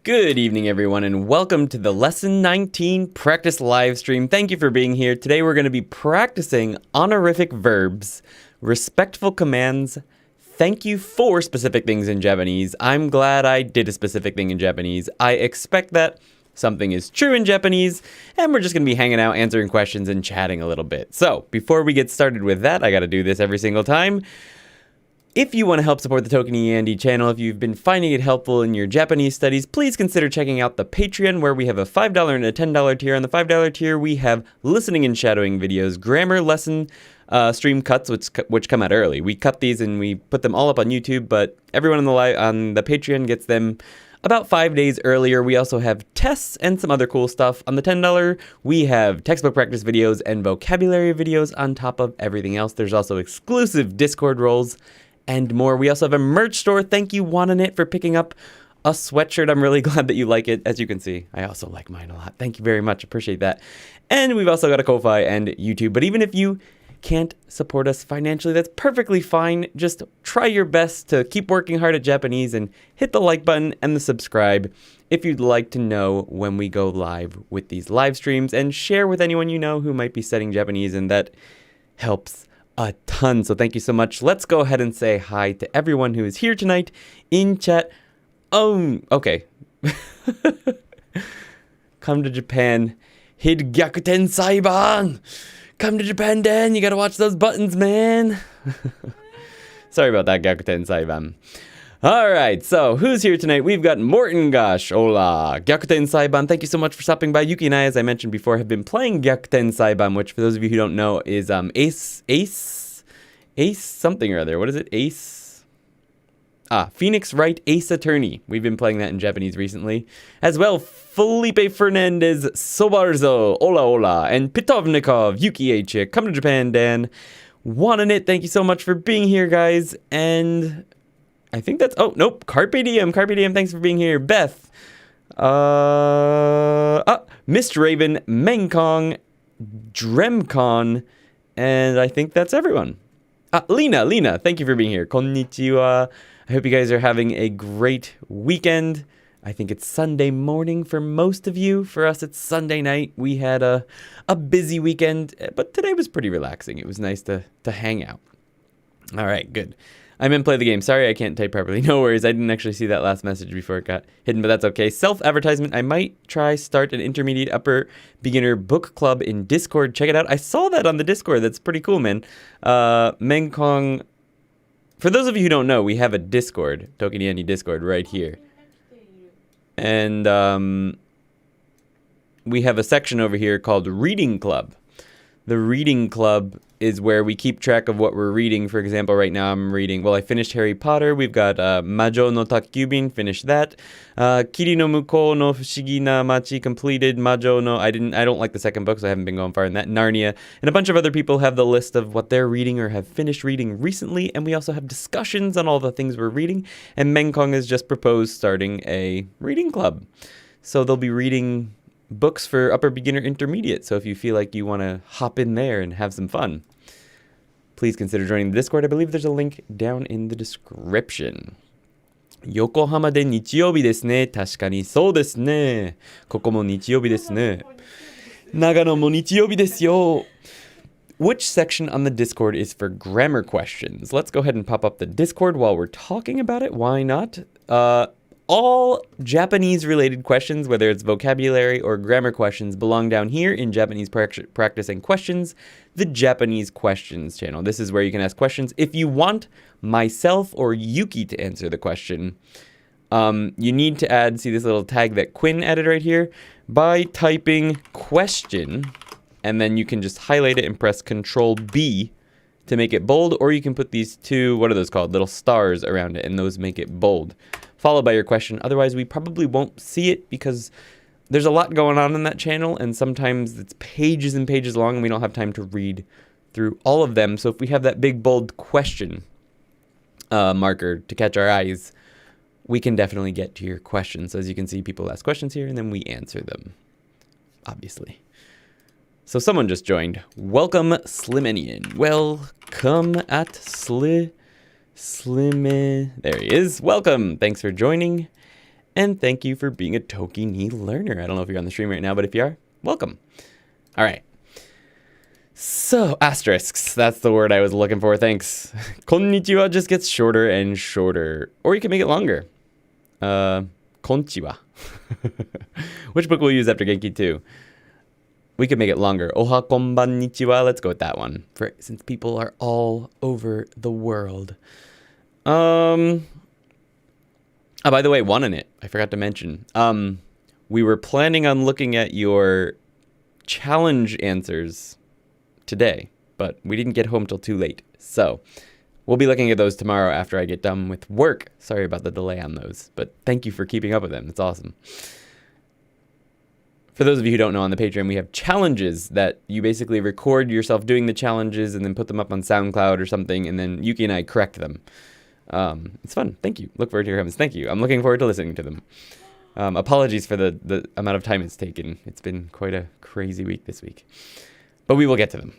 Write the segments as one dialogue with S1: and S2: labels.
S1: Good evening, everyone, and welcome to the Lesson 19 Practice live stream. Thank you for being here. Today we're going to be practicing honorific verbs, respectful commands, thank you for specific things in Japanese. I'm glad I did a specific thing in Japanese. I expect that something is true in Japanese, and we're just going to be hanging out, answering questions, and chatting a little bit. So, before we get started with that, I got to do this every single time. If you want to help support the Tokini Andy channel, if you've been finding it helpful in your Japanese studies, please consider checking out the Patreon, where we have a $5 and a $10 tier. On the $5 tier, we have listening and shadowing videos, grammar lesson stream cuts, which come out early. We cut these and we put them all up on YouTube, but everyone on the Patreon gets them about 5 days earlier. We also have tests and some other cool stuff. On the $10, we have textbook practice videos and vocabulary videos on top of everything else. There's also exclusive Discord roles and more. We also have a merch store. Thank you, Wannanet, for picking up a sweatshirt. I'm really glad that you like it. As you can see, I also like mine a lot. Thank you very much. Appreciate that. And we've also got a Ko-Fi and YouTube. But even if you can't support us financially, that's perfectly fine. Just try your best to keep working hard at Japanese and hit the like button and the subscribe if you'd like to know when we go live with these live streams, and share with anyone you know who might be studying Japanese, and that helps a ton. So thank you so much. Let's go ahead and say hi to everyone who is here tonight in chat. Oh, okay. Come to Japan. Hid Gyakuten Saiban. Come to Japan, Dan. You gotta watch those buttons, man. Sorry about that, Gyakuten Saiban. All right, so who's here tonight? We've got Morton Gosh. Hola. Gyakuten Saiban, thank you so much for stopping by. Yuki and I, as I mentioned before, have been playing Gyakuten Saiban, which, for those of you who don't know, is Ace something or other. What is it? Phoenix Wright Ace Attorney. We've been playing that in Japanese recently. As well, Felipe Fernandez Sobarzo. Hola, hola. And Pitovnikov, Yuki H. Come to Japan, Dan. Wannanet, thank you so much for being here, guys. And I think that's... Oh, nope. Carpe Diem. Carpe Diem, thanks for being here. Beth. Mist Raven, Mengkong, Dremcon, and I think that's everyone. Lena, thank you for being here. Konnichiwa. I hope you guys are having a great weekend. I think it's Sunday morning for most of you. For us, it's Sunday night. We had a busy weekend, but today was pretty relaxing. It was nice to hang out. All right, good. I'm in play the game. Sorry I can't type properly. No worries. I didn't actually see that last message before it got hidden, but that's okay. Self-advertisement. I might try start an intermediate upper beginner book club in Discord. Check it out. I saw that on the Discord. That's pretty cool, man. Mengkong. For those of you who don't know, we have a Discord, Tokini Andy Discord, right here. And we have a section over here called Reading Club. The Reading Club is where we keep track of what we're reading. For example, right now I'm reading, well, I finished Harry Potter. We've got Majo no Takyubin, finished that. Kiri no Mukou no Fushigi na Machi, completed. Majo no, I don't like the second book, so I haven't been going far in that. Narnia. And a bunch of other people have the list of what they're reading or have finished reading recently. And we also have discussions on all the things we're reading. And Mengkong has just proposed starting a reading club. So they'll be reading books for upper beginner intermediate. So if you feel like you want to hop in there and have some fun, please consider joining the Discord. I believe there's a link down in the description. Yokohama de nichiyoubi desu ne. Tashikani sou desu ne. Koko mo nichiyoubi desu ne. Nagano mo nichiyoubi desu yo. Which section on the Discord is for grammar questions? Let's go ahead and pop up the Discord while we're talking about it. Why not? All Japanese-related questions, whether it's vocabulary or grammar questions, belong down here in Japanese Practice and Questions, the Japanese Questions channel. This is where you can ask questions. If you want myself or Yuki to answer the question, you need to add, see this little tag that Quinn added right here, by typing question, and then you can just highlight it and press Control B to make it bold, or you can put these two, what are those called, little stars around it, and those make it bold, followed by your question. Otherwise, we probably won't see it because there's a lot going on in that channel, and sometimes it's pages and pages long, and we don't have time to read through all of them. So if we have that big, bold question marker to catch our eyes, we can definitely get to your questions. So as you can see, people ask questions here, and then we answer them, obviously. So someone just joined. Welcome, Slimenian. Welcome at Slim. There he is. Welcome. Thanks for joining. And thank you for being a Tokini learner. I don't know if you're on the stream right now, but if you are, welcome. All right. So, asterisks. That's the word I was looking for. Thanks. Konnichiwa just gets shorter and shorter. Or you can make it longer. Konchiwa. Which book will we use after Genki 2? We could make it longer. Oha konbannichiwa. Let's go with that one. Since people are all over the world. Oh, by the way, one in it. I forgot to mention. We were planning on looking at your challenge answers today, but we didn't get home till too late. So we'll be looking at those tomorrow after I get done with work. Sorry about the delay on those, but thank you for keeping up with them. It's awesome. For those of you who don't know, on the Patreon, we have challenges that you basically record yourself doing the challenges and then put them up on SoundCloud or something, and then Yuki and I correct them. It's fun. Thank you. Look forward to your comments. Thank you. I'm looking forward to listening to them. Apologies for the amount of time it's taken. It's been quite a crazy week this week. But we will get to them.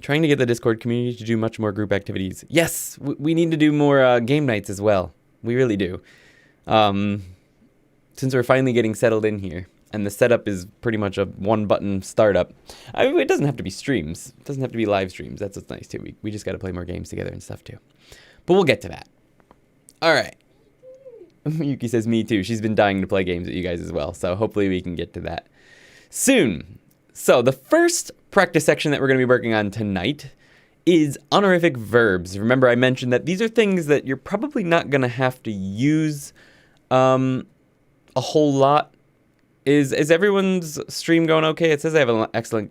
S1: Trying to get the Discord community to do much more group activities. Yes, we need to do more game nights as well. We really do. Since we're finally getting settled in here. And the setup is pretty much a one-button startup. I mean, it doesn't have to be streams. It doesn't have to be live streams. That's what's nice, too. We just got to play more games together and stuff, too. But we'll get to that. All right. Yuki says, me too. She's been dying to play games with you guys as well. So hopefully we can get to that soon. So the first practice section that we're going to be working on tonight is honorific verbs. Remember, I mentioned that these are things that you're probably not going to have to use a whole lot. Is everyone's stream going okay? It says I have an excellent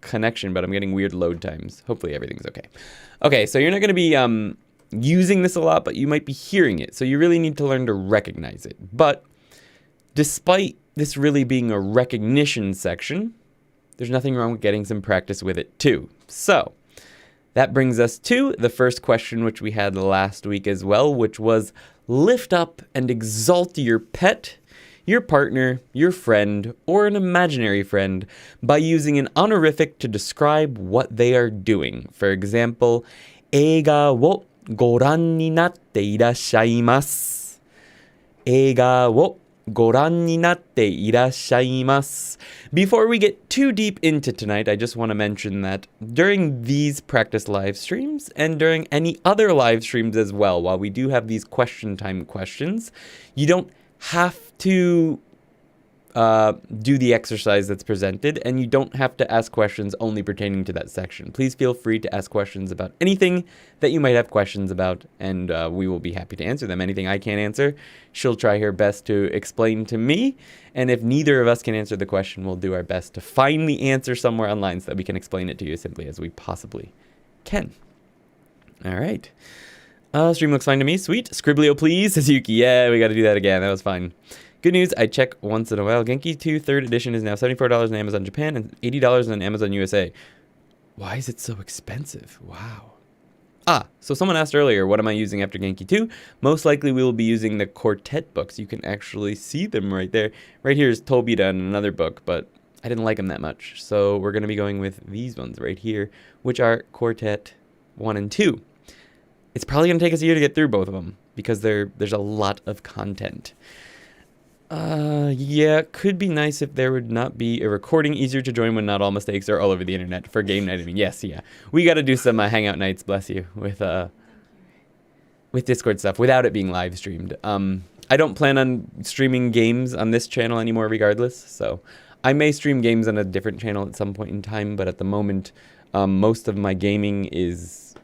S1: connection, but I'm getting weird load times. Hopefully everything's okay. Okay, so you're not going to be using this a lot, but you might be hearing it. So you really need to learn to recognize it. But despite this really being a recognition section, there's nothing wrong with getting some practice with it too. So that brings us to the first question, which we had last week as well, which was lift up and exalt your pet, your partner, your friend, or an imaginary friend by using an honorific to describe what they are doing. For example, 映画をご覧になっていらっしゃいます。映画をご覧になっていらっしゃいます。Before we get too deep into tonight, I just want to mention that during these practice live streams and during any other live streams as well, while we do have these question time questions, you don't have to do the exercise that's presented, and you don't have to ask questions only pertaining to that section. Please feel free to ask questions about anything that you might have questions about, and we will be happy to answer them. Anything I can't answer, she'll try her best to explain to me, and if neither of us can answer the question, we'll do our best to find the answer somewhere online so that we can explain it to you as simply as we possibly can. All right. Stream looks fine to me. Sweet. Scribblio, please, says Yuki. Yeah, we got to do that again. That was fine. Good news, I check once in a while. Genki 2 3rd edition is now $74 on Amazon Japan and $80 on Amazon USA. Why is it so expensive? Wow. So someone asked earlier, what am I using after Genki 2? Most likely we will be using the quartet books. You can actually see them right there. Right here is Tobita and another book, but I didn't like them that much. So we're going to be going with these ones right here, which are Quartet 1 and 2. It's probably going to take us a year to get through both of them because there's a lot of content. Yeah, could be nice if there would not be a recording, easier to join when not all mistakes are all over the internet for game night. I mean, yes, yeah. We got to do some hangout nights, bless you, with Discord stuff without it being live streamed. I don't plan on streaming games on this channel anymore regardless, so I may stream games on a different channel at some point in time, but at the moment, most of my gaming is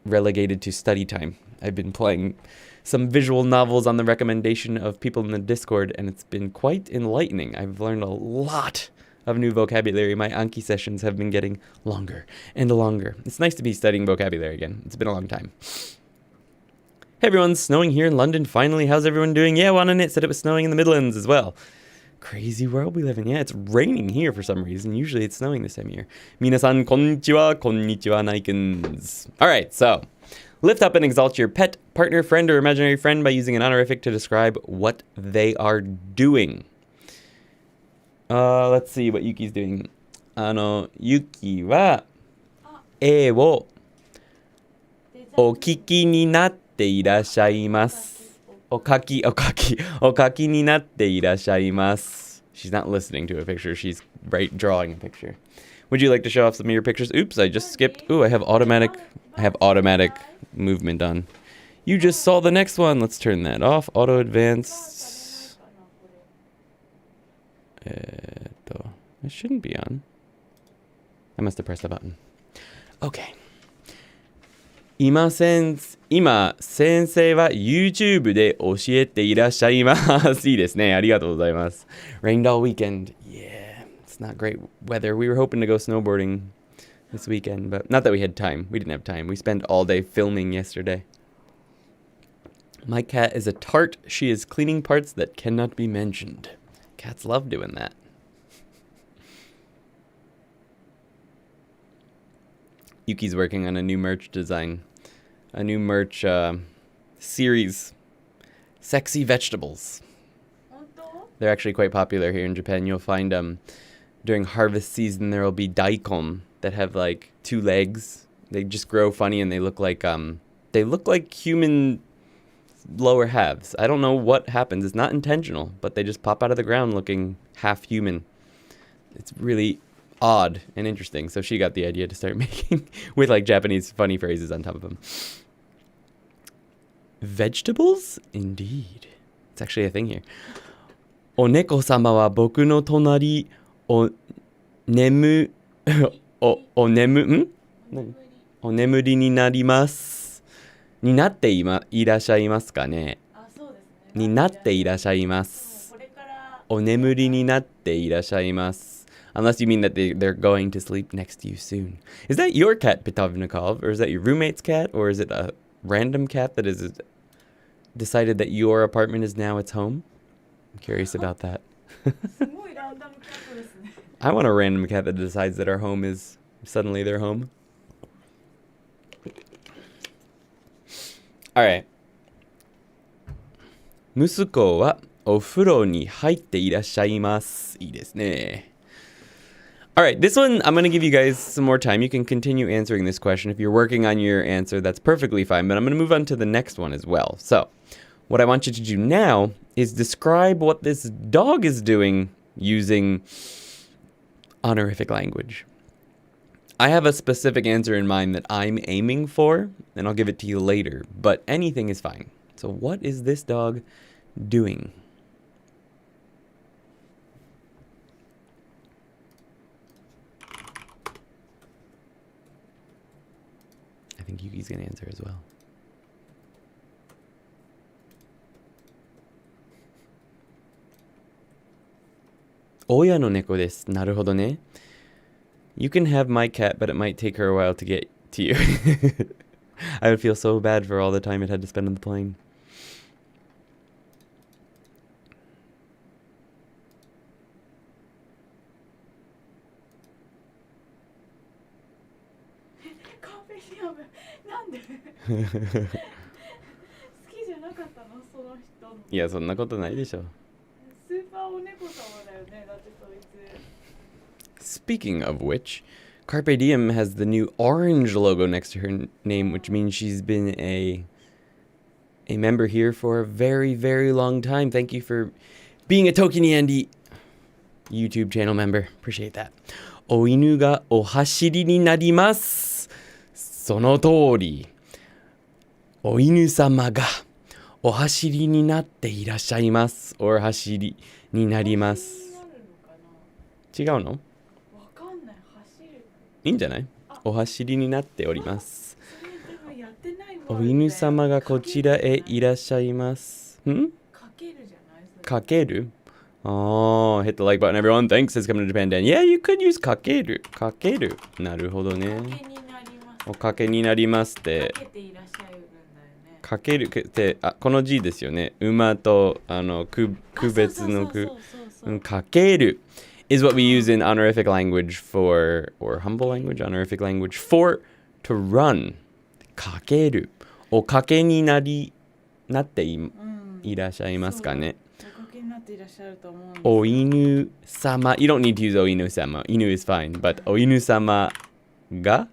S1: relegated to study time. I've been playing some visual novels on the recommendation of people in the Discord, and it's been quite enlightening. I've learned a lot of new vocabulary. My Anki sessions have been getting longer and longer. It's nice to be studying vocabulary again. It's been a long time. Hey everyone, snowing here in London finally. How's everyone doing? Yeah, one on it said it was snowing in the Midlands as well. Crazy world we live in. Yeah, it's raining here for some reason. Usually it's snowing this time of year. Minasan konnichiwa, konnichiwa naikens. Alright, so lift up and exalt your pet, partner, friend, or imaginary friend by using an honorific to describe what they are doing. Let's see what Yuki's doing. Yuki wa e wo okiki ni natte irashaimasu. お書きになっていらっしゃいます. She's not listening to a picture. She's drawing a picture. Would you like to show off some of your pictures? Oops, I just skipped. Ooh, I have automatic movement on. You just saw the next one. Let's turn that off. Auto advanced. It shouldn't be on. I must have pressed a button. Okay. 今先生は YouTube で教えていらっしゃいます。いいですね。ありがとうございます。Rained all weekend. Yeah, it's not great weather. We were hoping to go snowboarding this weekend, but not that we had time. We didn't have time. We spent all day filming yesterday. My cat is a tart. She is cleaning parts that cannot be mentioned. Cats love doing that. Yuki's working on a new merch design. A new merch series. Sexy vegetables. They're actually quite popular here in Japan. You'll find during harvest season there will be daikon that have like 2 legs. They just grow funny and they look like human lower halves. I don't know what happens. It's not intentional, but they just pop out of the ground looking half human. It's really odd and interesting. So she got the idea to start making with like Japanese funny phrases on top of them. Vegetables? Indeed. It's actually a thing here. お猫様は僕の隣お眠りになります。になっていらっしゃいますかね。になっていらっしゃいます。お眠りになっていらっしゃいます。Unless you mean that they're going to sleep next to you soon. Is that your cat, Pitovnikov? Or is that your roommate's cat? Or is it a random cat that has decided that your apartment is now its home? I'm curious about that. I want a random cat that decides that our home is suddenly their home. Alright. 息子はお風呂に入っていらっしゃいます。いいですね。Alright, this one, I'm going to give you guys some more time. You can continue answering this question. If you're working on your answer, that's perfectly fine. But I'm going to move on to the next one as well. So, what I want you to do now is describe what this dog is doing using honorific language. I have a specific answer in mind that I'm aiming for, and I'll give it to you later. But anything is fine. So, what is this dog doing? I think Yuki's gonna answer as well. Oya no neko desu. Naruhodo ne. You can have my cat, but it might take her a while to get to you. I would feel so bad for all the time it had to spend on the plane. Yeah, そんなことないでしょ。Speaking of which, Carpe Diem has the new orange logo next to her name, which means she's been a member here for a very, very long time. Thank you for being a Tokini Andy YouTube channel member. Appreciate that. お犬がお走りになります。その通り。お犬様がお走りになっていらっしゃいます。お走りになります。違うの？いいんじゃない？お走りになっております。お犬様がこちらへいらっしゃいます。かける？Oh, hit the like button, everyone. Thanks. It's coming to Japan Dan. Yeah, you could use かける。かける。なるほどね。おかけになりますって。かけるって、この字ですよね。馬と、区別の区。かける is what we use in honorific language for, or humble language, honorific language for, to run. かける。おかけになっていらっしゃいますかね。お犬様。You don't need to use お犬様。犬 is fine. But お犬様が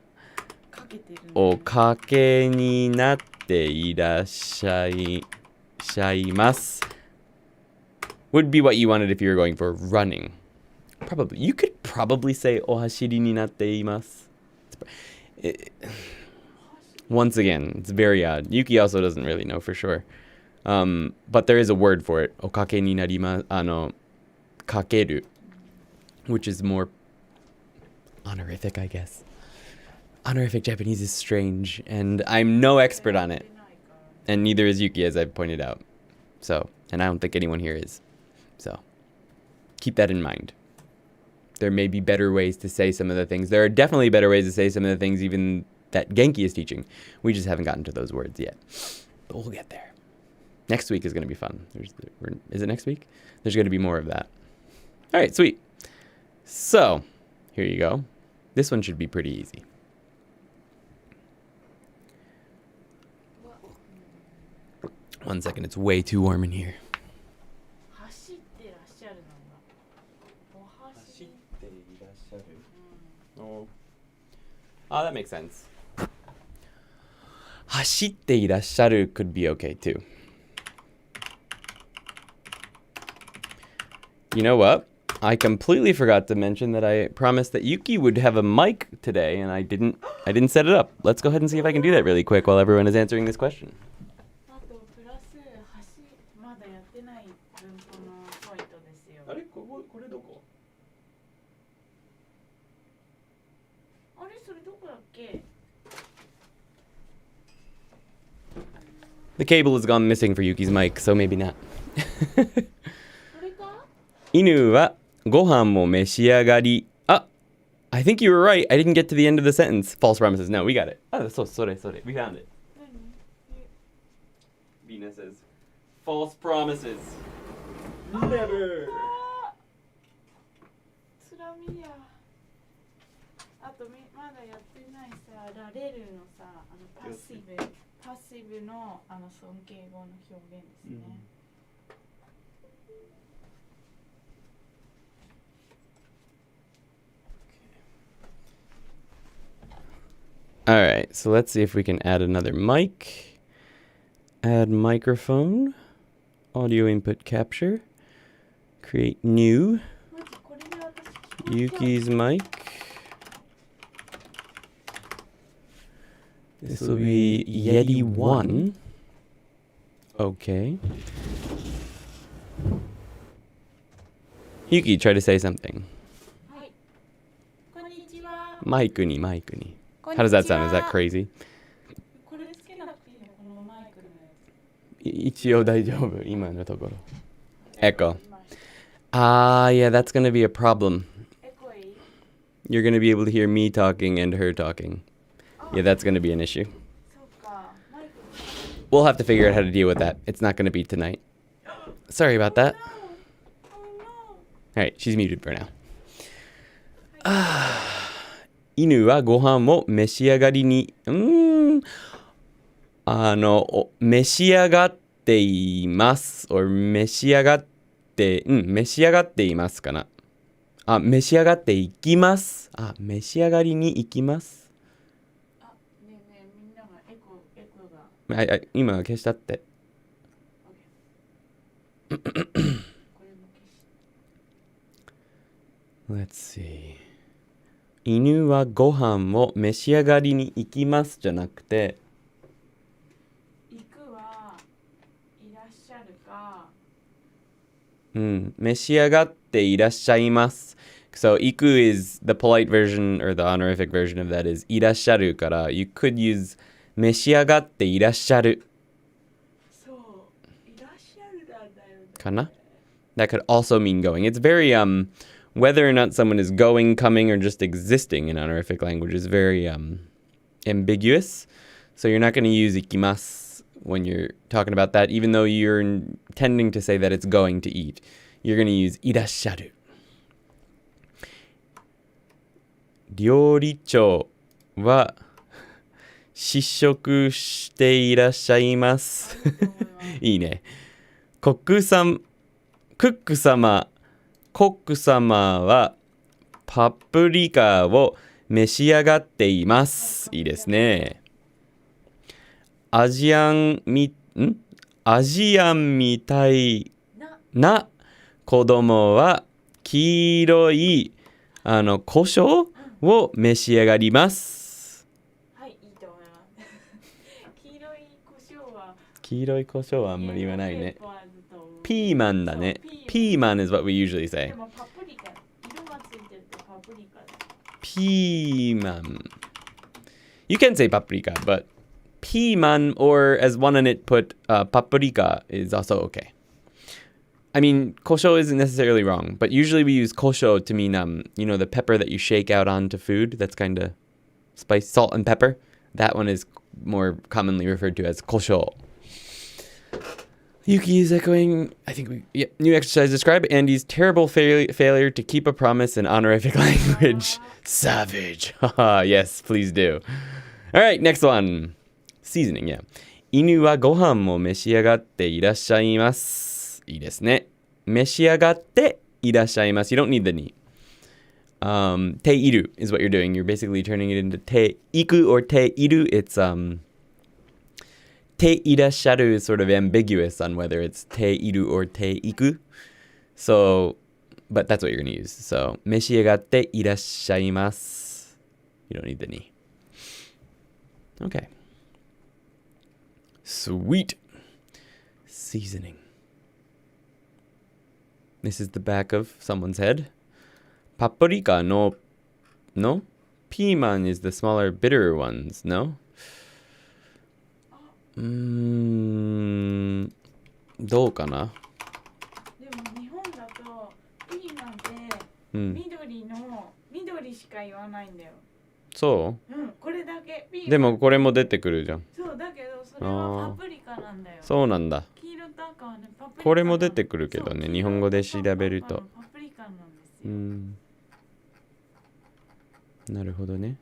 S1: おかけになっていらっしゃいしゃいます would be what you wanted if you were going for running. Probably. You could probably say お走りになっています. Once again, it's very odd. Yuki also doesn't really know for sure. But there is a word for it. おかけになりま、かける. Which is more honorific, I guess. Honorific Japanese is strange, and I'm no expert on it. And neither is Yuki, as I've pointed out. So, and I don't think anyone here is. So, keep that in mind. There may be better ways to say some of the things. There are definitely better ways to say some of the things even that Genki is teaching. We just haven't gotten to those words yet. But we'll get there. Next week is going to be fun. Is it next week? There's going to be more of that. All right, sweet. So, here you go. This one should be pretty easy. One second, it's way too warm in here. Oh, that makes sense. 走っていらっしゃる could be okay too. You know what? I completely forgot to mention that I promised that Yuki would have a mic today, and I didn't set it up. Let's go ahead and see if I can do that really quick while everyone is answering this question. The cable has gone missing for Yuki's mic, so maybe not. 犬はご飯を召し上がり. I think you were right. I didn't get to the end of the sentence. False promises. No, we got it. Sorry. We found it. Vina says, false promises. Never.
S2: パッシブの尊敬語の表現ですね。
S1: All right, so let's see if we can add another mic. Add microphone. Audio input capture. Create new. Yuki's mic. This will be Yeti 1. Okay. Yuki, try to say something. Mic ni. How does that sound? Is that crazy? 一応大丈夫、今のところ。Echo. Yeah, that's going to be a problem. You're going to be able to hear me talking and her talking. Yeah, that's going to be an issue. We'll have to figure out how to deal with that. It's not going to be tonight. Sorry about that. Alright, she's muted for now. 犬はご飯を召し上がりに、召し上がっています。or 召し上がっていますかな。召し上がっていきます。召し上がりに行きます。今消したって。Let's see. 犬はご飯を召し上がりに行きますじゃなくて、
S2: 行くはいらっしゃるか。
S1: 召し上がっていらっしゃいます。So 行く is the polite version or the honorific version of that is いらっしゃるから you could use 召し上がっていらっしゃる。
S2: そう、いらっしゃるなんだよね。
S1: かな? That could also mean going. It's very whether or not someone is going, coming, or just existing in honorific language is very ambiguous. So you're not going to use ikimasu when you're talking about that, even though you're tending to say that it's going to eat. You're going to use いらっしゃる。料理長は試食していらっしゃいます。いいね。コック様はパプリカを召し上がっています。いいですね。アジアンアジアンみたいな子供は黄色い胡椒を召し上がります。
S2: はい、いいと思います。黄色い胡椒は
S1: 黄色い胡椒はあんまり言わないね。
S2: ペッパーズと
S1: ピーマンだね。ピーマン is what we usually
S2: で
S1: say.
S2: もパプリカ、色がついてるとパプリカだ。
S1: ピーマン。You can say paprika, but piman, or as one in it put, paprika is also okay. I mean, kosho isn't necessarily wrong, but usually we use kosho to mean, the pepper that you shake out onto food. That's kind of spice, salt and pepper. That one is more commonly referred to as kosho. Yuki is echoing, I think new exercise describe Andy's terrible failure to keep a promise in honorific language. Savage. Haha, yes, please do. All right, next one. Seasoning, yeah. 犬はご飯を召し上がっていらっしゃいます。いいですね。召し上がっていらっしゃいます。You don't need the ni. Te iru is what you're doing. You're basically turning it into te iku or te iru. It's te irasharu is sort of ambiguous on whether it's te iru or te iku. So, but that's what you're going to use. So, 召し上がっていらっしゃいます. You don't need the ni. Okay. Sweet. Seasoning. This is the back of someone's head. Paprika no? Piman is the smaller, bitterer ones, no? どうかな?
S2: でも日本だとピーマンって緑しか言わないんだよ。
S1: そう？
S2: これだけピーマン。
S1: でもこれも出てくるじゃん。
S2: そうだけどそれはパプリカなんだよ。
S1: そうなんだ。
S2: 黄色と赤はねパプリカ。
S1: これも出てくるけどね、日本語で調べると。
S2: パプリカなんですよ。
S1: なるほどね。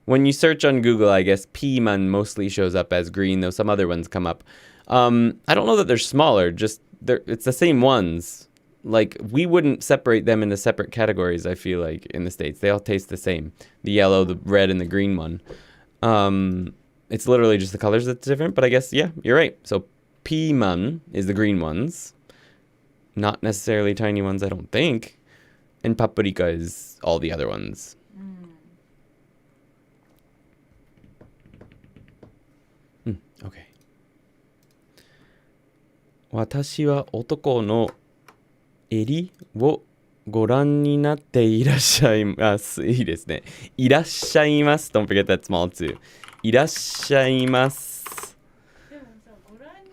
S1: When you search on Google, I guess piman mostly shows up as green, though some other ones come up. I don't know that they're smaller, just it's the same ones. Like, we wouldn't separate them into separate categories, I feel like, in the States. They all taste the same. The yellow, the red, and the green one. It's literally just the colors that's different, but I guess, yeah, you're right. So, piman is the green ones. Not necessarily tiny ones, I don't think. And paprika is all the other ones. Okay. 私は男の襟をご覧になっていらっしゃいます。いいですね。いらっしゃいます。Don't forget that small too. いらっしゃいます。
S2: でもさ、ご覧に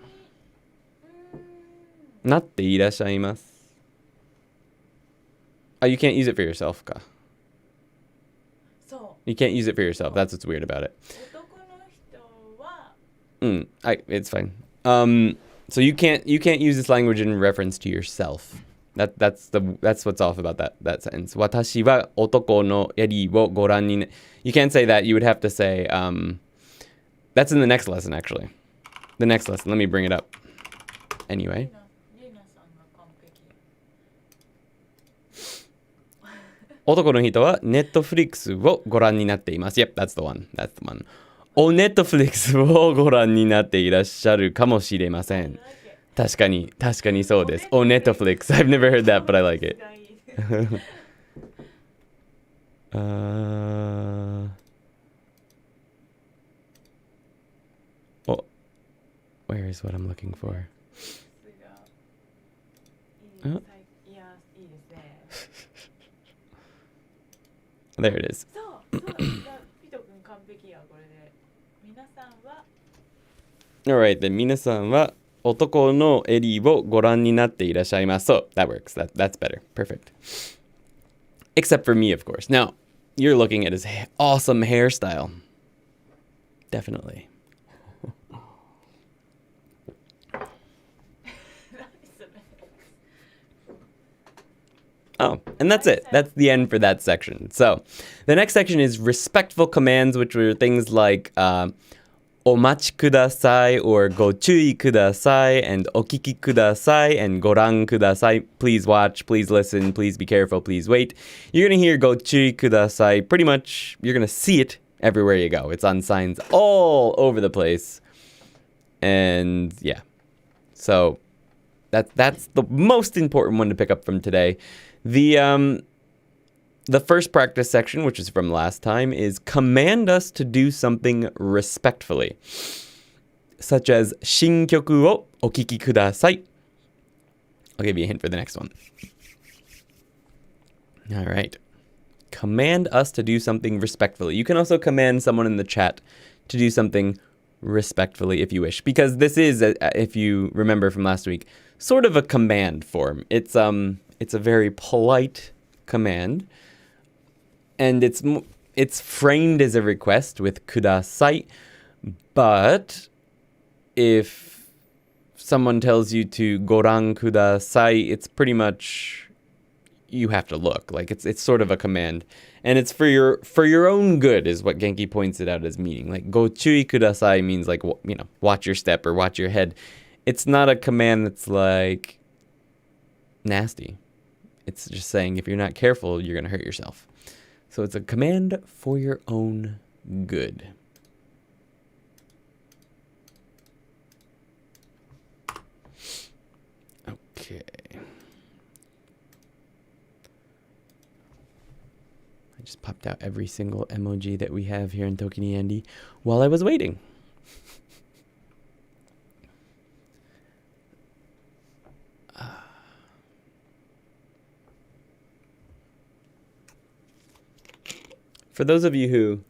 S1: なっていらっしゃいます。You can't use it for yourself か。
S2: そう。
S1: You can't use it for yourself. That's what's weird about it.
S2: 男の人は
S1: it's fine. So you can't use this language in reference to yourself. That's what's off about that sentence. 私は男の襟をご覧に。You can't say that. You would have to say, that's in the next lesson, actually. The next lesson. Let me bring it up. Anyway. 男の人はネットフリックスをご覧になっています。Yep, that's the one. That's the one. おネットフリックスをご覧になっていらっしゃるかもしれません。確かにそうです。おネットフリックス。I've never heard that, but I like it. Where is what I'm looking for? There it is. Alright, then 皆さんは男の襟をご覧になっていらっしゃいます。So, that works. That's better. Perfect. Except for me, of course. Now, you're looking at his awesome hairstyle. Definitely. Oh, and that's it. That's the end for that section. So, the next section is respectful commands, which were things like お待ちください or ご注意ください and お聞きください and ご覧ください. Please watch, please listen, please be careful, please wait. You're going to hear ご注意ください. Pretty much, you're going to see it everywhere you go. It's on signs all over the place. And yeah. So that's the most important one to pick up from today. The first practice section, which is from last time, is command us to do something respectfully. Such as 新曲をお聴きください. I'll give you a hint for the next one. All right. Command us to do something respectfully. You can also command someone in the chat to do something respectfully if you wish. Because this is, if you remember from last week, sort of a command form. It's a very polite command. And it's framed as a request with kudasai. But if someone tells you to goran kudasai, it's pretty much you have to look. Like it's sort of a command, and it's for your own good is what Genki points it out as meaning. Like go chui kudasai means like, you know, watch your step or watch your head. It's not a command that's like nasty. It's just saying if you're not careful, you're gonna hurt yourself. So it's a command for your own good. Okay. I just popped out every single emoji that we have here in Tokini Andy while I was waiting. For those of you who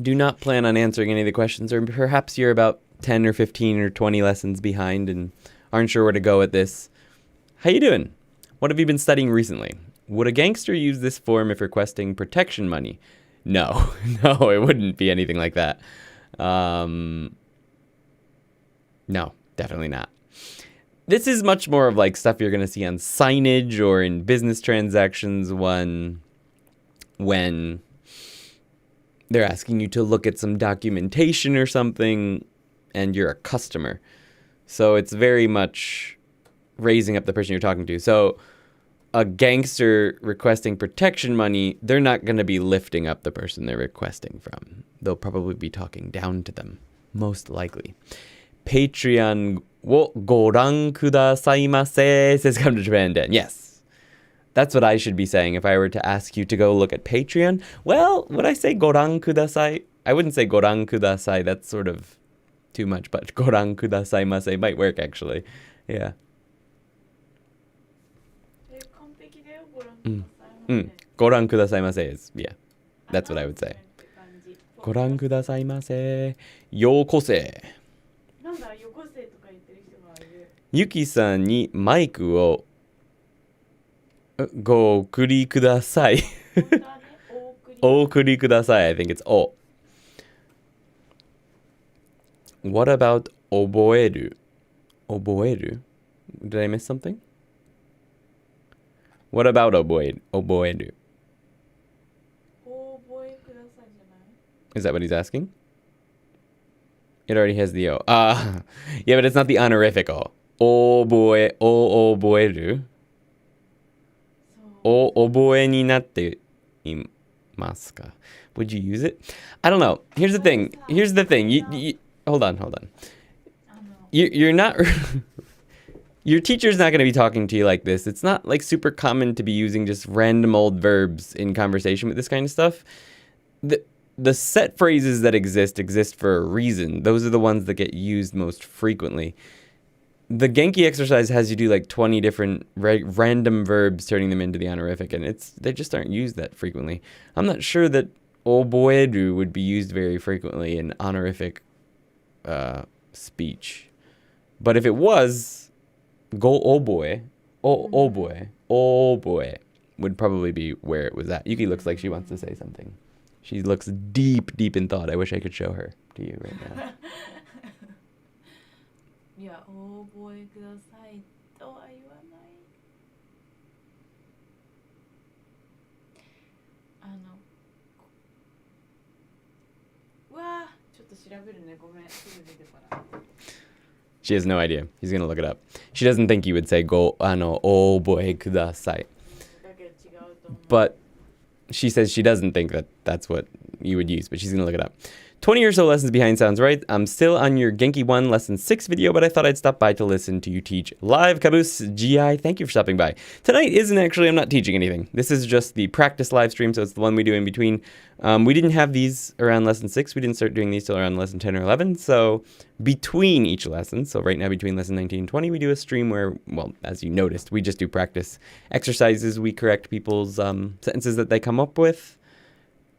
S1: do not plan on answering any of the questions, or perhaps you're about 10 or 15 or 20 lessons behind and aren't sure where to go with this, how you doing? What have you been studying recently? Would a gangster use this form if requesting protection money? No, no, it wouldn't be anything like that. No, definitely not. This is much more of like stuff you're going to see on signage or in business transactions when they're asking you to look at some documentation or something and you're a customer. So it's very much raising up the person you're talking to. So a gangster requesting protection money, they're not going to be lifting up the person they're requesting from. They'll probably be talking down to them, most likely. Patreon wo goran kudasai, says Come to Japan Den. Yes. That's what I should be saying if I were to ask you to go look at Patreon. Well, would I say goran kudasai? I wouldn't say goran kudasai. That's sort of too much, but goran kudasai might work actually. Yeah. Goran kudasai is, yeah. That's what I would say. Goran kudasai yokose. Yuki-san ni micをご送りください。お送りください. I think it's o. What about 覚える? 覚える? Did I miss something? What about 覚える? 覚える? Is that what he's asking? It already has the o. Yeah, but it's not the honorific o. 覚える? 覚えになっていますか? Would you use it? I don't know. Here's the thing. You hold on. You're not... Your teacher's not going to be talking to you like this. It's not like super common to be using just random old verbs in conversation with this kind of stuff. The set phrases that exist for a reason. Those are the ones that get used most frequently. The Genki exercise has you do like 20 different random verbs, turning them into the honorific, and they just aren't used that frequently. I'm not sure that oboeru would be used very frequently in honorific speech. But if it was, go oboe would probably be where it was at. Yuki looks like she wants to say something. She looks deep in thought. I wish I could show her to you right now.
S2: いや、お覚えくださいとは言わない。うわー、ちょっと調べるね。ごめん、すぐ出てこない。
S1: She has no idea. He's gonna look it up. She doesn't think you would say go oboe kudasai. But she says she doesn't think that that's what you would use, but she's gonna look it up. 20 or so lessons behind sounds right. I'm still on your Genki 1 lesson 6 video, but I thought I'd stop by to listen to you teach live. Caboose GI, thank you for stopping by. Tonight isn't actually, I'm not teaching anything. This is just the practice live stream, so it's the one we do in between. We didn't have these around lesson 6. We didn't start doing these till around lesson 10 or 11. So between each lesson, so right now between lesson 19 and 20, we do a stream where, well, as you noticed, we just do practice exercises. We correct people's sentences that they come up with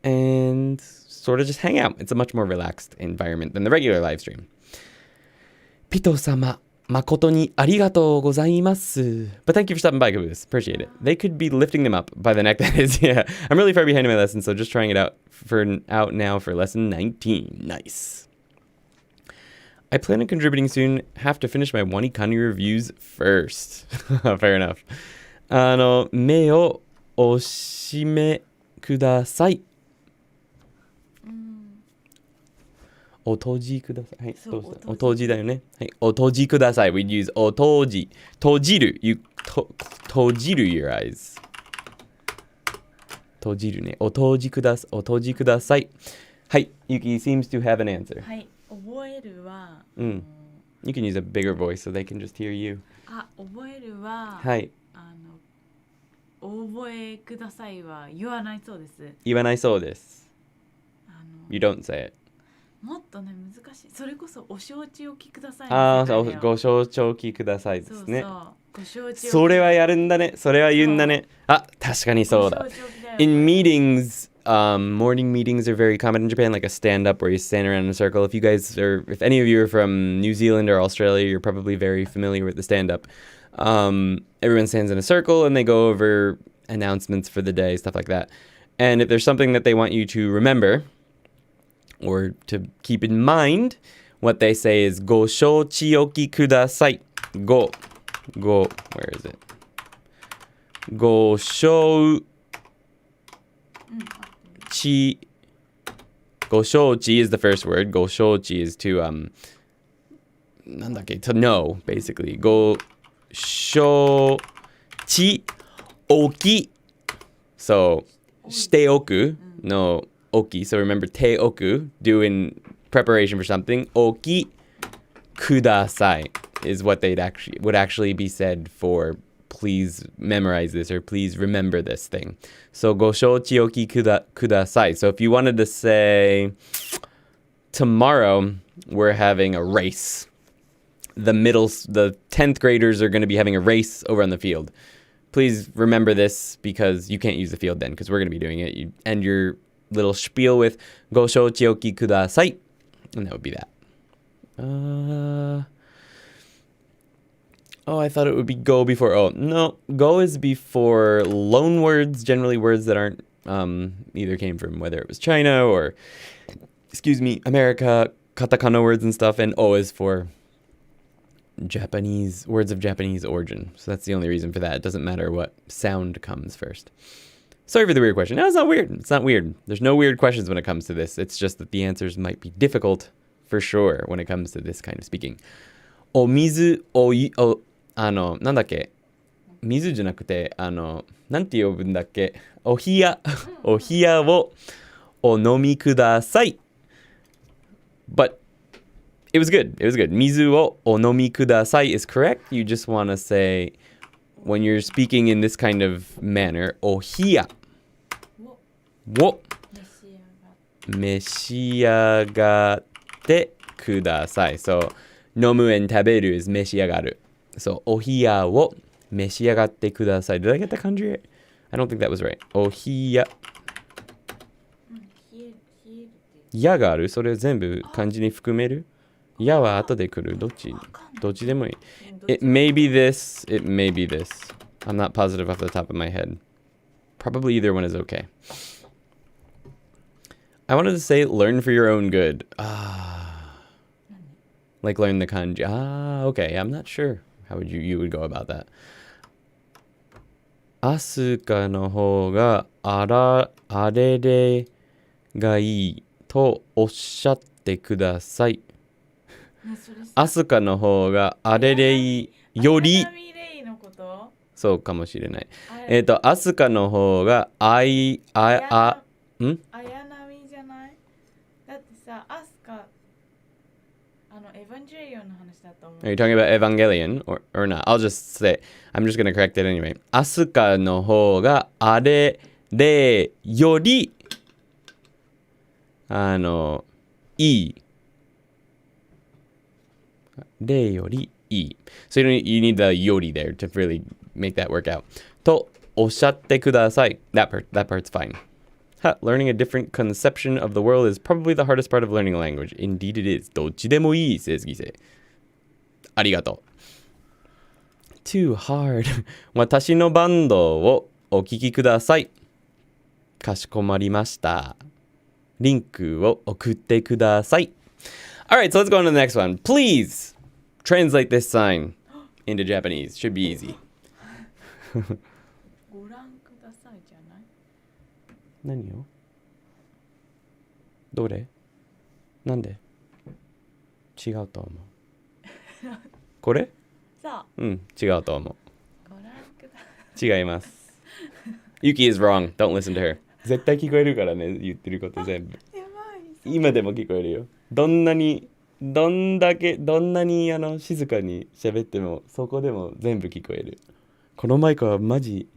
S1: and sort of just hang out. It's a much more relaxed environment than the regular live stream. Pito-sama, makoto ni arigatou gozaimasu. But thank you for stopping by, Caboose. Appreciate it. They could be lifting them up by the neck, that is. Yeah, I'm really far behind in my lesson, so just trying it out now for lesson 19. Nice. I plan on contributing soon. Have to finish my Wanikani reviews first. Fair enough. 目をおしめください。お閉じください。はい、どうした？お閉じだよね。はい、お閉じください。We'd use お閉じ。閉じる。閉じる your eyes. 閉じるね。お閉じください。はい、Yuki seems to have an answer.
S2: はい、覚えるは、
S1: You can use a bigger voice so they can just hear you.
S2: 覚えるは、
S1: はい。
S2: お覚えくださいは言わないそうです。
S1: 言わないそうです。You don't say it.
S2: もっとね難しい。それこそお承知おきください。
S1: ご承知おきくださいですね。
S2: ご承知。
S1: それはやるんだね。それは言うんだね。確かにそうだ。In meetings, morning meetings are very common in Japan, like a stand-up where you stand around in a circle. If any of you are from New Zealand or Australia, you're probably very familiar with the stand-up. Everyone stands in a circle and they go over announcements for the day, stuff like that. And if there's something that they want you to remember or to keep in mind, what they say is go shouchi oki kudasai. Go, where is it? Go shouchi. Go shouchi is the first word. Go shouchi is to to know, basically. Go shouchi oki. So shite oku no oki. So remember te oku, do in preparation for something. Oki kudasai is what would actually be said for please memorize this or please remember this thing. So go shouchi oki kudasai. So if you wanted to say tomorrow we're having a race. The 10th graders are going to be having a race over on the field. Please remember this because you can't use the field then because we're going to be doing it. You end your little spiel with go shouchi oki kudasai, and that would be that. I thought it would be go before. Oh, no. Go is before loan words, generally words that aren't either came from whether it was China or, America, katakana words and stuff, and O is for Japanese, words of Japanese origin. So that's the only reason for that. It doesn't matter what sound comes first. Sorry for the weird question. No, it's not weird. It's not weird. There's no weird questions when it comes to this. It's just that the answers might be difficult for sure when it comes to this kind of speaking. お水をなんだっけ水じゃなくてなんて呼ぶんだっけお冷やをお飲みください But it was good. It was good. 水をお飲みください is correct. You just want to say when you're speaking in this kind of manner お冷やを召し上がってください So 飲む and 食べる is 召し上がる So お冷やを召し上がってください Did I get that kanji right? I don't think that was right お冷ややがあるそれ全部漢字に含めるやは後で来るどっちでもいい It may be this It may be this I'm not positive off the top of my head Probably either one is okay I wanted to say learn for your own good Like learn the kanji okay I'm not sure how you would go about that アスカの方があれれがいいとおっしゃってくださいアスカの方があれれいよりそうかもしれないアスカの方が綾波じゃないだってさ
S2: ゲリオンの話だと思う。
S1: Are you talking about Evangelion or not? I'll just say, I'm just going to correct it anyway. アスカの方があれれよりいい。れよりいい。So you need the より there to really make that work out. とおっしゃってください。That part's fine. Learning a different conception of the world is probably the hardest part of learning a language. Indeed it is. どっちでもいい、正義性。ありがとう。Too hard. 私のバンドをお聞きください。かしこまりました。リンクを送ってください。Alright, so let's go on to the next one. Please translate this sign into Japanese. Should be easy.
S2: ご覧くださいじゃない？
S1: 何を？どれ？なんで？違うと思う。これ？
S2: そう。
S1: うん、違うと思う。
S2: ご覧ください。
S1: 違います。Yuki is wrong. Don't listen to her. 絶対聞こえるからね、言ってること全部。
S2: やばい。
S1: 今でも聞こえるよ。どんなに静かに喋ってもそこでも全部聞こえる。このマイクはマジ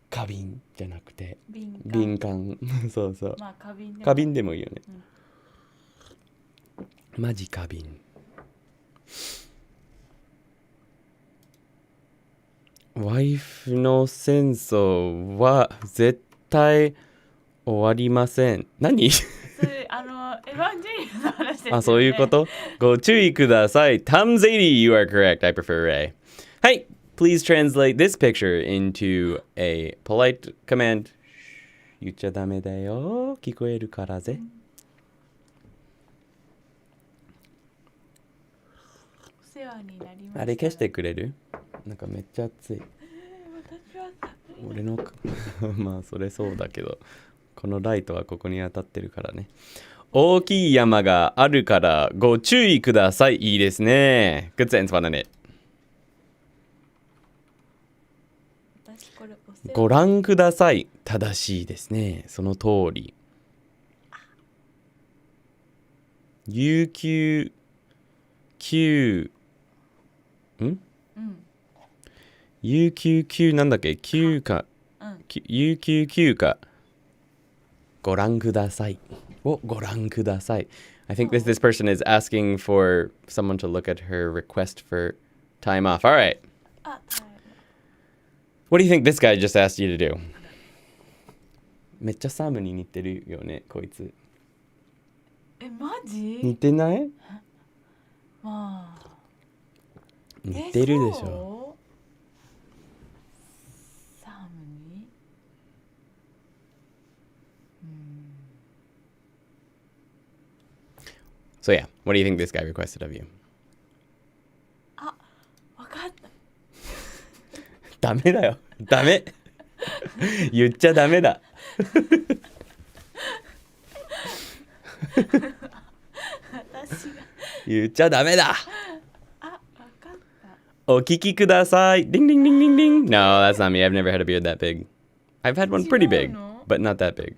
S1: 過敏じゃなくて敏感。そうそう。
S2: まあ
S1: 過敏でもいいよね。
S2: うん、
S1: マジ過敏。ワイフの戦争は絶対終わりません。何？
S2: エヴァンジェリオンの話ですよね。
S1: あ、そういうこと？ご注意ください。Tamzadi, you are correct. I prefer Ray. はい。Please translate this picture into a polite command. 言っちゃダメだよ。聞こえるからぜ。
S2: お世話になりました。
S1: あれ消してくれる？なんかめっちゃ暑い。
S2: 私は
S1: 俺のまあそれそうだけど、このライトはここに当たってるからね。大きい山があるからご注意ください。いいですね。Good sentence, wasn't it? ご覧ください。正しいですね。その通り。有給休有給休なんだっけ？休暇、有給休暇。ご覧ください。をご覧ください。I think this person is asking for someone to look at her request for time off. All right. What do you think this guy just asked you to do? めっちゃサムに似てるよね、こいつ。
S2: マジ？
S1: 似てない？
S2: まあ。
S1: 似てるでしょ。
S2: サムに
S1: So yeah, what do you think this guy requested of you?
S2: あ、わかった。
S1: ダメだよ。ダメ。言っちゃダメだ。言っちゃダメだ。
S2: あ、わかった。
S1: お聞きください。Ding ding ding ding ding. No, that's not me. I've never had a beard that big. I've had one pretty big, but not that big.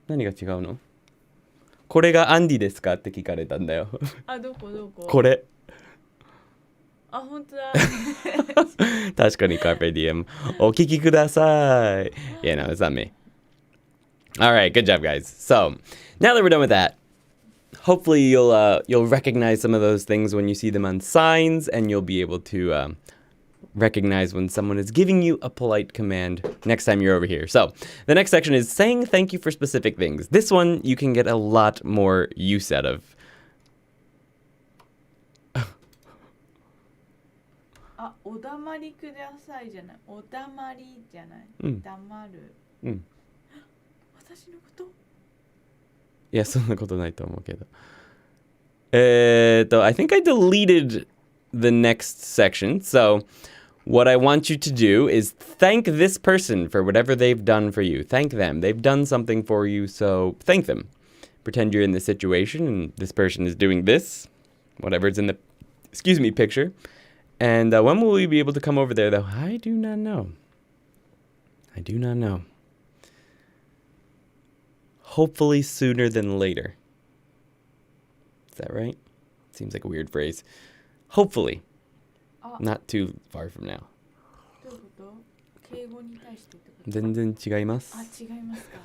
S1: 何が違うの？これがアンディですかって聞かれたんだよ。
S2: あ、どこ？
S1: これ。
S2: あ、本当だ。
S1: 確かに Carpe Diem. お聞きください。Yeah, no, it's not me. All right, good job, guys. So, now that we're done with that, hopefully you'll recognize some of those things when you see them on signs, and you'll be able to recognize when someone is giving you a polite command next time you're over here. So, the next section is saying thank you for specific things. This one you can get a lot more use out of.
S2: あ、お黙りくださいじゃない。お黙りじゃない。黙る。私のこと？
S1: いや、そんなことないと思うけど。I think I deleted the next section. So, what I want you to do is thank this person for whatever they've done for you. Thank them. They've done something for you, so thank them. Pretend you're in this situation and this person is doing this, whatever's in the, picture. And when will we be able to come over there, though? I do not know. Hopefully sooner than later. that right? Seems like a weird phrase. Hopefully.
S2: あ、
S1: Not too far from now.
S2: どういうこと？敬語に対してってこと？
S1: 全然違います。
S2: あ、違いますか。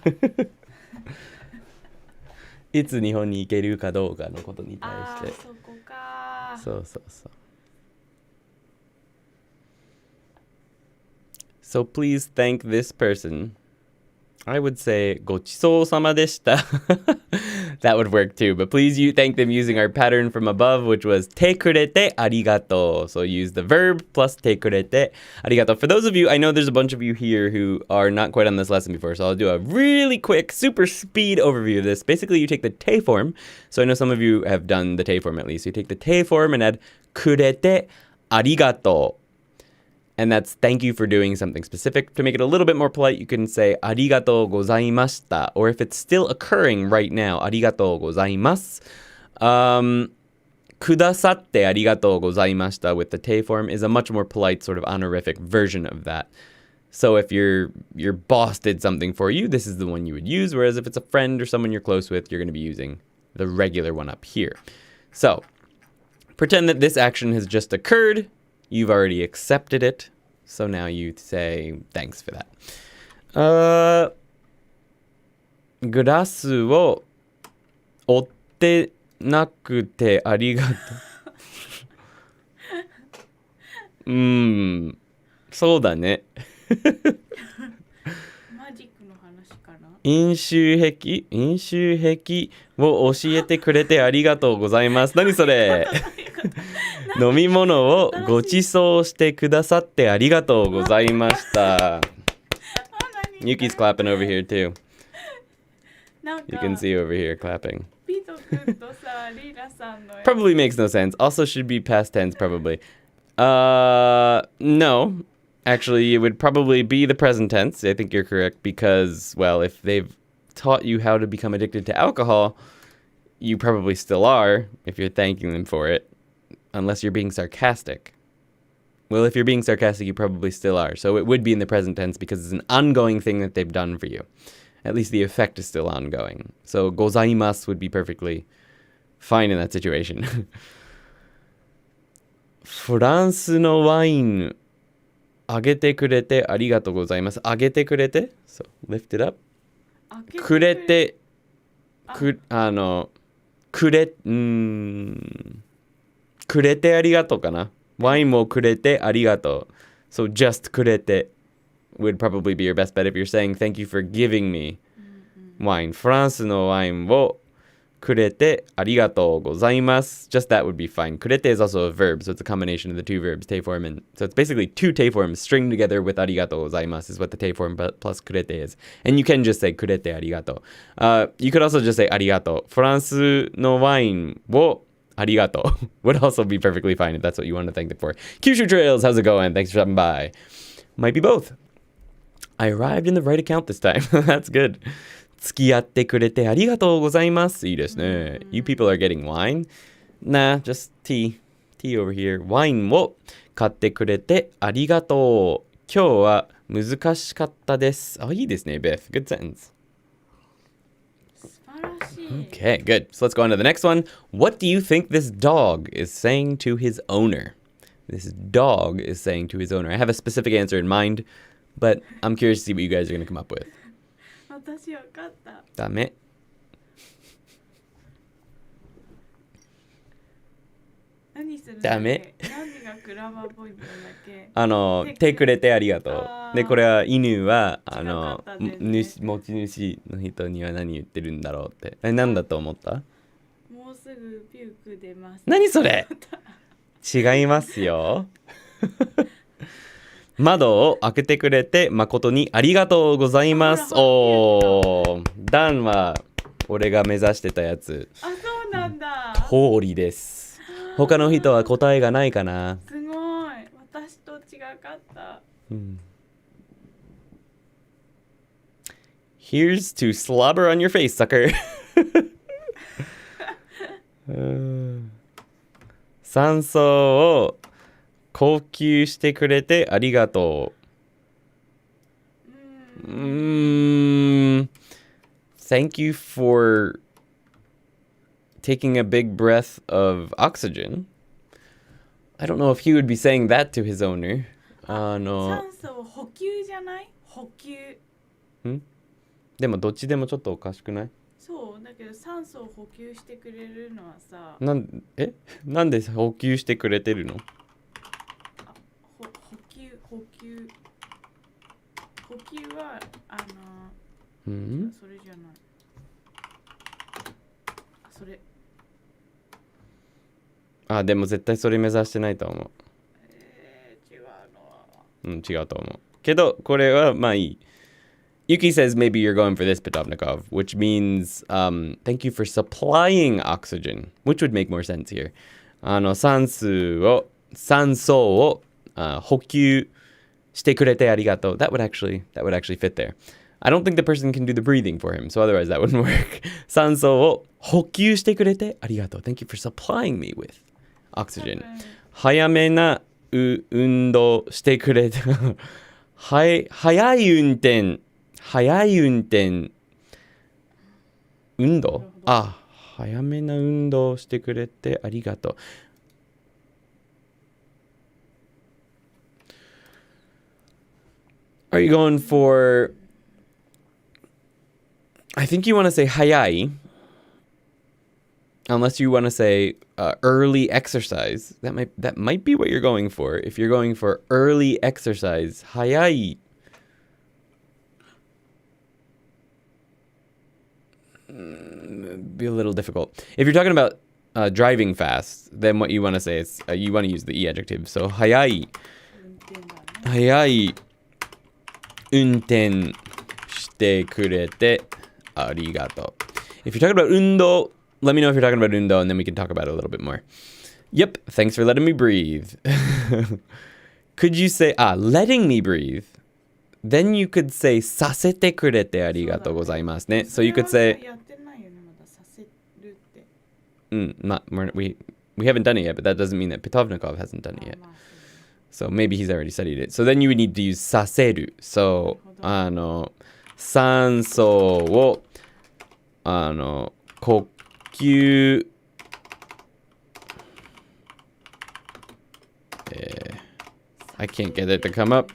S1: いつ日本に行けるかどうかのことに対
S2: あー、
S1: して。
S2: そこか。
S1: そうそうそう。So please thank this person. I would say ごちそうさまでした. That would work too, but please you thank them using our pattern from above, which was てくれてありがとう. So use the verb plus てくれてありがとう. For those of you, I know there's a bunch of you here who are not quite on this lesson before, so I'll do a really quick, super speed overview of this. Basically, you take the て form. So I know some of you have done the て form at least. You take the て form and add くれてありがとう. And that's thank you for doing something specific. To make it a little bit more polite, you can say ありがとうございました. Or if it's still occurring right now, ありがとうございます. くださってありがとうございました with the て form is a much more polite sort of honorific version of that. So if your boss did something for you, this is the one you would use. Whereas if it's a friend or someone you're close with, you're going to be using the regular one up here. So pretend that this action has just occurred. You've already accepted it, so now you say thanks for that. グラスを追ってなくてありがとう。そうだね。
S2: マジックの話かな？
S1: 飲酒癖を教えてくれてありがとうございます。何それ？飲み物をご馳走してくださってありがとうございました。Yuki's clapping over here too. You can see over here clapping. Probably makes no sense. Also should be past tense probably. No. Actually, it would probably be the present tense. I think you're correct because, well, if they've taught you how to become addicted to alcohol, you probably still are if you're thanking them for it. Unless you're being sarcastic. Well, if you're being sarcastic, you probably still are. So it would be in the present tense because it's an ongoing thing that they've done for you. At least the effect is still ongoing. So ございます would be perfectly fine in that situation. フランスのワインあげてくれてありがとうございます。あげてくれて So lift it up. くれてくれくれてありがとうかな。ワインもくれてありがとう。So just くれて would probably be your best bet if you're saying thank you for giving me wine. フランスのワインをくれてありがとうございます. Just that would be fine. くれて is also a verb, so it's a combination of the two verbs, て form, and so it's basically two て forms stringed together with ありがとうございます is what the て form plus くれて is. And you can just say くれてありがとう. You could also just say ありがとう。フランスのワインをありがとう would also be perfectly fine if that's what you want to thank them for. Kyushu Trails, how's it going? Thanks for stopping by. Might be both. I arrived in the right account this time. That's good. 付き合ってくれてありがとうございます。いいですね。You people are getting wine? Nah, just tea. Tea over here. ワインを買ってくれてありがとう。今日は難しかったです。いいですね、Beth. Good sentence. Okay, good. So let's go on to the next one. What do you think this dog is saying to his owner? This dog is saying to his owner. I have a specific answer in mind, but I'm curious to see what you guys are going to come up with.
S2: 私わかった。
S1: ダメ。
S2: 何するん
S1: ダメ。
S2: 何がクラマーポイントなんだっけ？
S1: てくれてありがとう。で、これは犬は、持ち主の人には何言ってるんだろうって。何だと思った？
S2: もうすぐピューク出ます。
S1: 何それ？違いますよ。窓を開けてくれて誠にありがとうございます。ダンは俺が目指してたやつ。
S2: あ、そうなんだ。
S1: 通りです。他の人は答えがないかな。
S2: すごい。私と違かった。
S1: Here's to slobber on your face, sucker. 酸素を高級してくれてありがとう。Thank you for taking a big breath of oxygen. I don't know if he would be saying that to his owner.
S2: 酸素補給じゃない？補給。
S1: でもどっちでもちょっとおかしくない？
S2: そうだけど酸素を補給してくれるのはさ。
S1: なんで補給してくれてるの？
S2: 補給はそれじゃない。それ。
S1: でも絶対それ目指してないと思う。
S2: 違う
S1: 違
S2: の。
S1: うと思う。けどこれはまあいい。Yuki says maybe you're going for this, Pitovnikov, which means thank you for supplying oxygen, which would make more sense here. 酸素を補給してくれてありがとう. That would actually fit there. I don't think the person can do the breathing for him, so otherwise that wouldn't work. 酸素を補給してくれてありがとう. Thank you for supplying me with oxygen. 早めな運動してくれて早い運転運動早めな運動してくれてありがとう。Are you going for I think you want to say 早い unless you want to say early exercise. That might be what you're going for. If you're going for early exercise, 早い be a little difficult. If you're talking about driving fast, then what you want to say is you want to use the E adjective. So 早い運転してくれてありがとう. If you're talking about 運動, let me know if you're talking about 運動 and then we can talk about it a little bit more. Yep, thanks for letting me breathe. Could you say letting me breathe? Then you could say させてくれてありがとうございますね. So you could say we haven't done it yet, but that doesn't mean that Pitovnikov hasn't done it yet. So maybe he's already studied it. So then you would need to use させる. So 酸素を呼吸I can't get it to come up.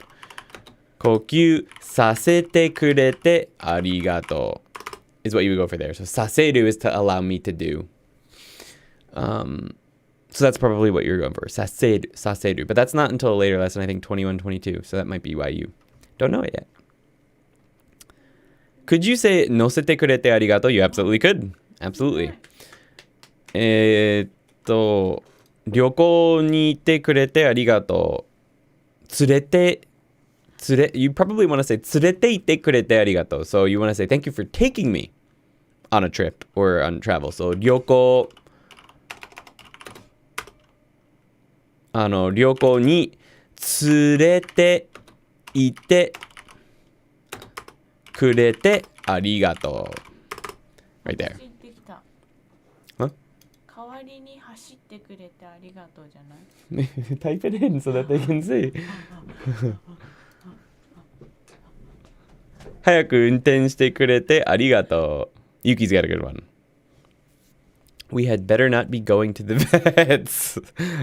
S1: 呼吸させてくれてありがとう is what you would go for there. So させる is to allow me to do. So that's probably what you're going for. させる. But that's not until a later lesson, I think 21, 22. So that might be why you don't know it yet. Could you say 乗せてくれてありがとう? You absolutely could. Absolutely. 旅行に行ってくれてありがとう. You probably want to say 連れて行ってくれてありがとう. So you want to say thank you for taking me on a trip or on travel. So 旅行に連れて行ってくれてありがとう. Right there. Huh?
S2: 代わりに走ってくれてありがとうじゃない?
S1: Type it in so that they can see. 早く運転してくれてありがとう. Yuki's got a good one. We had better not be going to the vets.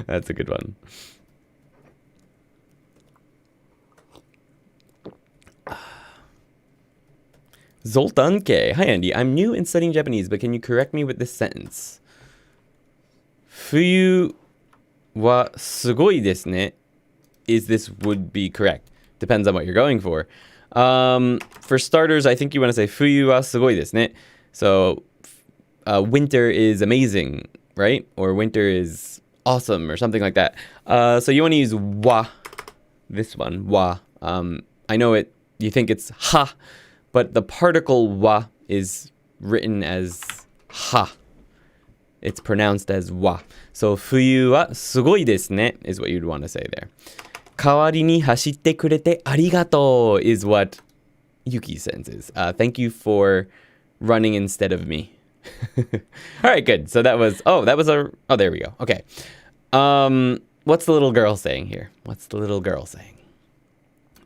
S1: That's a good one. Zoltan K. Hi, Andy. I'm new in studying Japanese, but can you correct me with this sentence? 冬はすごいですね. Is this would be correct? Depends on what you're going for. For starters, I think you want to say 冬はすごいですね. So winter is amazing, right? Or winter is awesome or something like that. So you want to use wa, this one, wa. I know you think it's ha, but the particle wa is written as ha. It's pronounced as wa. So 冬はすごいですね is what you'd want to say there. 代わりに走ってくれてありがとう is what Yuki senses. Thank you for running instead of me. All right, good. So there we go. Okay. What's the little girl saying here? What's the little girl saying?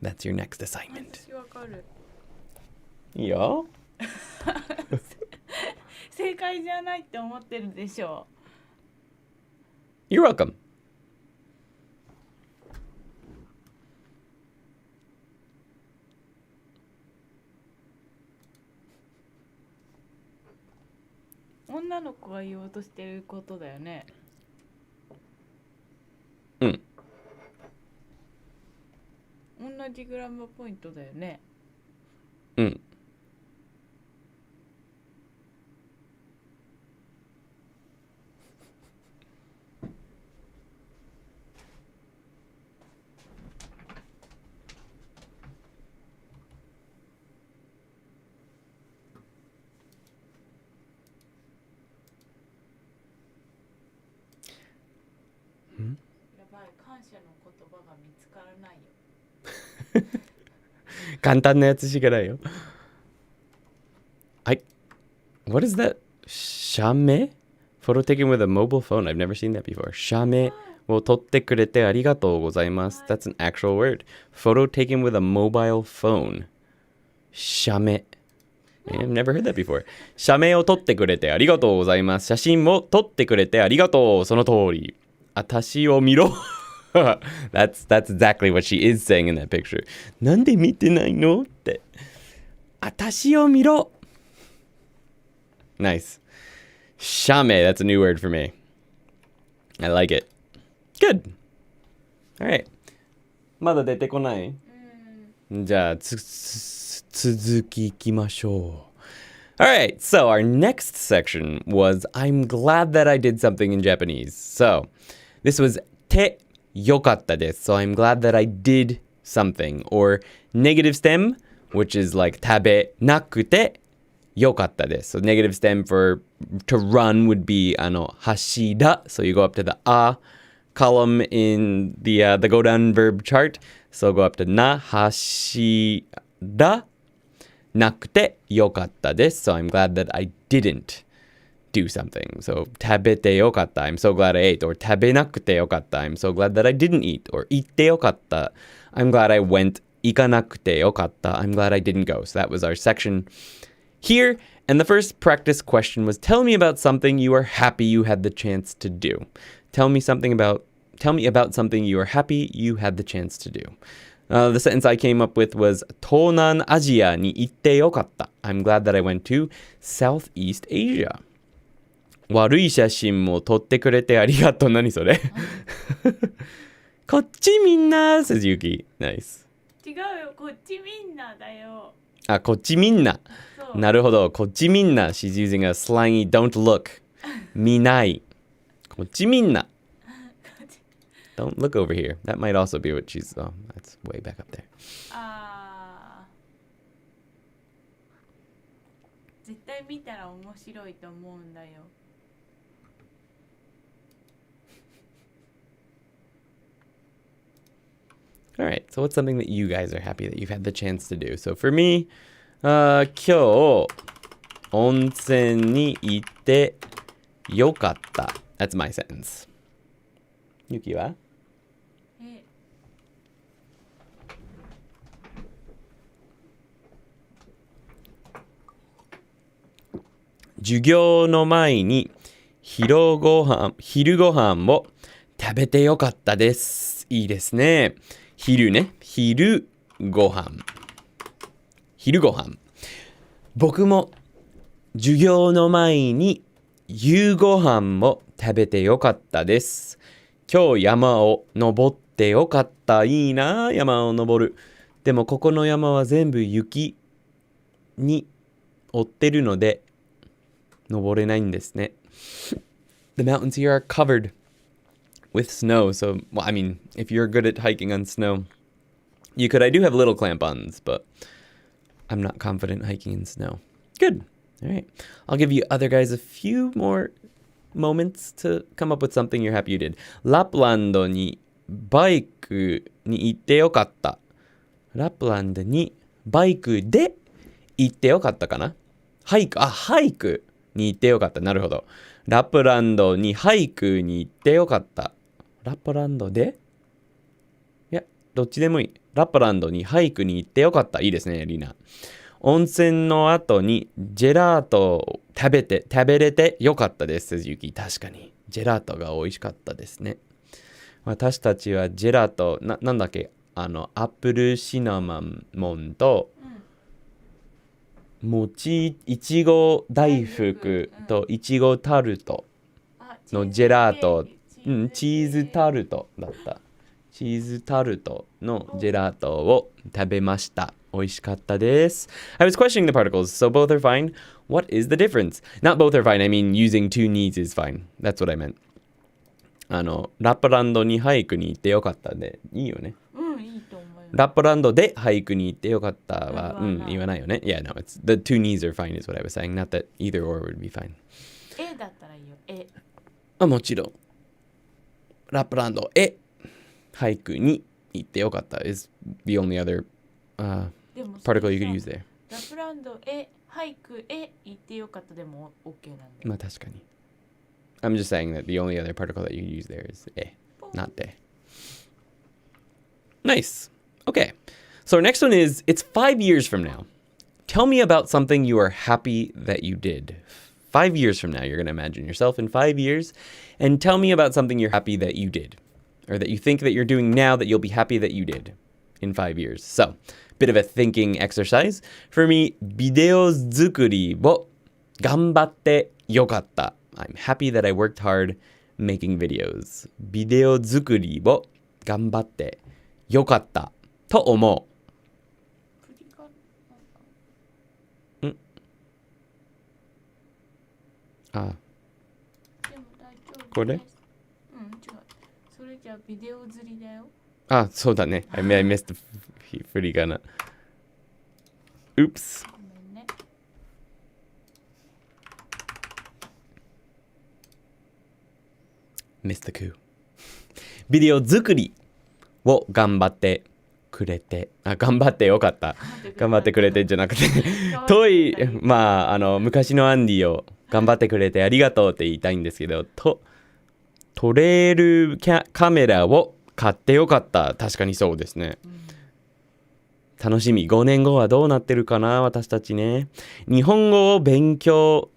S1: That's your next assignment.
S2: 私わかる.
S1: いいよ.
S2: 正解じゃないって思ってるでしょ
S1: You're welcome.
S2: 女の子が言おうとしてることだよね。
S1: うん。
S2: 同じグラムポイントだよね。
S1: うん。
S2: やばい、感謝の言葉が見つからないよ。
S1: 簡単なやつしかないよ。What is that? 写メ Photo taken with a mobile phone. I've never seen that before. 写メを撮ってくれてありがとうございます。That's an actual word. Photo taken with a mobile phone. 写メ I've never heard that before. 写メを撮ってくれてありがとうございます。写真も撮ってくれてありがとう。その通り。私を見ろ。that's exactly what she is saying in that picture. なんで見てないのって。私を見ろ。Nice. Shame, that's a new word for me. I like it. Good. All right. まだ出てこない？じゃあ続きいきましょう。All right, so our next section was I'm glad that I did something in Japanese. So this was てよかったです。So I'm glad that I did something. Or negative stem, which is like 食べなくてよかったです。So negative stem for to run would be 走ら。So you go up to the column in the go down verb chart. So go up to な走らなくてよかったです。So I'm glad that I didn't do something. So 食べてよかった。I'm so glad I ate. Or 食べなくてよかった。I'm so glad that I didn't eat. Or 行ってよかった。I'm glad I went. 行かなくてよかった。I'm glad I didn't go. So that was our section here. And the first practice question was, tell me about something you are happy you had the chance to do. Tell me about something you are happy you had the chance to do. The sentence I came up with was 東南アジアに行ってよかった. I'm glad that I went to Southeast Asia. 悪い写真も撮ってくれてありがとう。何それこっちみんな says Yuki. Nice.
S2: 違うよ、こっちみんなだよ。
S1: あ、こっちみんな。なるほど。こっちみんな。She's using a slangy don't look. 見ない。こっちみんな。Don't look over here. That might also be what she's... Oh, that's way back up there.
S2: 絶対見たら面白いと思うんだよ。
S1: All right. So what's something that you guys are happy that you've had the chance to do? So for me, 今日温泉に行ってよかった。That's my sentence. Yuki は？授業の前に昼ご飯を食べてよかったです。いいですね。昼ね。昼ご飯。僕も授業の前に夕ご飯も食べてよかったです。今日山を登ってよかった。いいな、山を登る。でもここの山は全部雪に覆ってるので登れないんですね。The mountains here are covered with snow. So, well, I mean, if you're good at hiking on snow, you could. I do have little clamp-ons, but I'm not confident hiking in snow. Good. All right. I'll give you other guys a few more moments to come up with something you're happy you did. ラプランドにバイクに行ってよかった。ラプランドにバイクで行ってよかったかな。ハイクに行ってよかった。なるほど。ラプランドにハイクに行ってよかった。ラプランドで？いや、どっちでもいい。ラプランドにハイクに行ってよかった。いいですね、リナ。温泉の後にジェラートを食べれてよかったです。says Yuki。確かに。ジェラートが美味しかったですね。私たちはジェラート、なんだっけアップルシナモンと、いちご大福といちごタルトのジェラート、チーズタルトだった。チーズタルトのジェラートを食べました。美味しかったです。I was questioning the particles, so both are fine. What is the difference? Not both are fine. I mean, using two needs is fine. That's what I meant. ラップランドに俳句に行ってよかったで、いいよね。
S2: いいと思うよ。
S1: ラップランドで俳句に行ってよかったは、言わないよね。Yeah, no, it's the two needs are fine is what I was saying. Not that either or would be fine.
S2: だったらいいよ。
S1: もちろん。ラップランド俳句に行ってよかった is the only other particle you could use there.
S2: ラップランド俳句行ってよかったでも OK なんだよ。
S1: まあ確かに。I'm just saying that the only other particle that you use there is not de. Nice. Okay. So our next one is, it's 5 years from now. Tell me about something you are happy that you did. 5 years from now, you're going to imagine yourself in 5 years and tell me about something you're happy that you did or that you think that you're doing now that you'll be happy that you did in 5 years. So, bit of a thinking exercise. For me, ビデオ作りを頑張ってよかった. I'm happy that I worked hard making videos. ビデオ作りを頑張ってよかったと思う。これ？
S2: 違う。それじゃビデオ釣りだよ。
S1: そうだね。I missed the 振り仮名。Oops.
S2: ごめんね。
S1: Missed the coup. ビデオ作りを頑張ってくれて、頑張ってよかった。頑張ってくれてじゃなくて、遠い、昔のアンディを頑張ってくれてありがとうって言いたいんですけど、撮れるカメラを買ってよかった。確かにそうですね。楽しみ。5年後はどうなってるかな、私たちね。日本語を勉強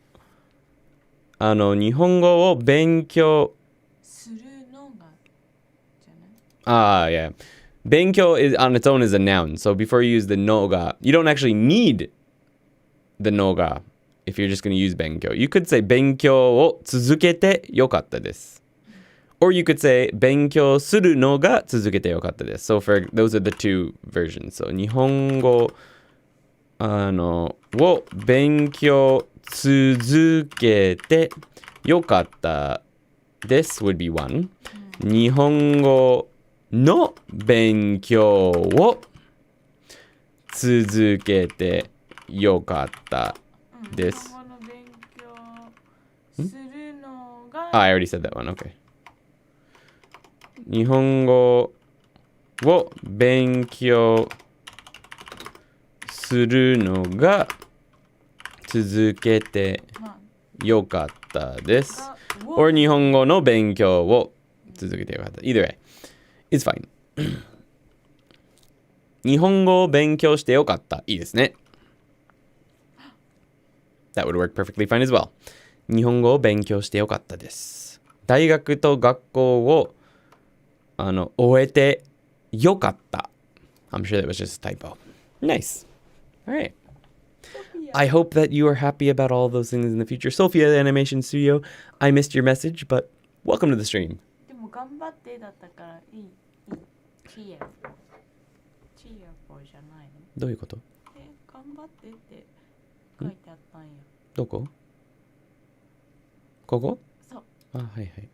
S1: する
S2: のがじゃない？yeah.
S1: 勉強 is on its own is a noun. So before you use the noga, you don't actually need the noga if you're just going to use 勉強. You could say 勉強を続けてよかったです。Or you could say 勉強するのが続けてよかったです。So for those are the two versions. So 日本語を勉強続けてよかったです would be one. 日本語の勉強を続けてよかったです。
S2: 日本語の勉強するのが、
S1: I already said that one. Okay. 日本語を勉強するのが続けてよかったです。or 日本語の勉強を続けてよかった。Either way, it's fine. 日本語を勉強してよかった。いいですね。That would work perfectly fine as well. 日本語を勉強してよかったです。大学と学校を終えてよかった。I'm sure that was just a typo. Nice. All right. I hope that you are happy about all those things in the future. Sophia, the animation studio, I missed your message, but welcome to the stream.
S2: でも頑張ってだったからいい。チアポじゃないの？
S1: どういうこと？
S2: 頑張ってって書いてあったんよ。
S1: どこ？ここ？
S2: そう。
S1: はいはい。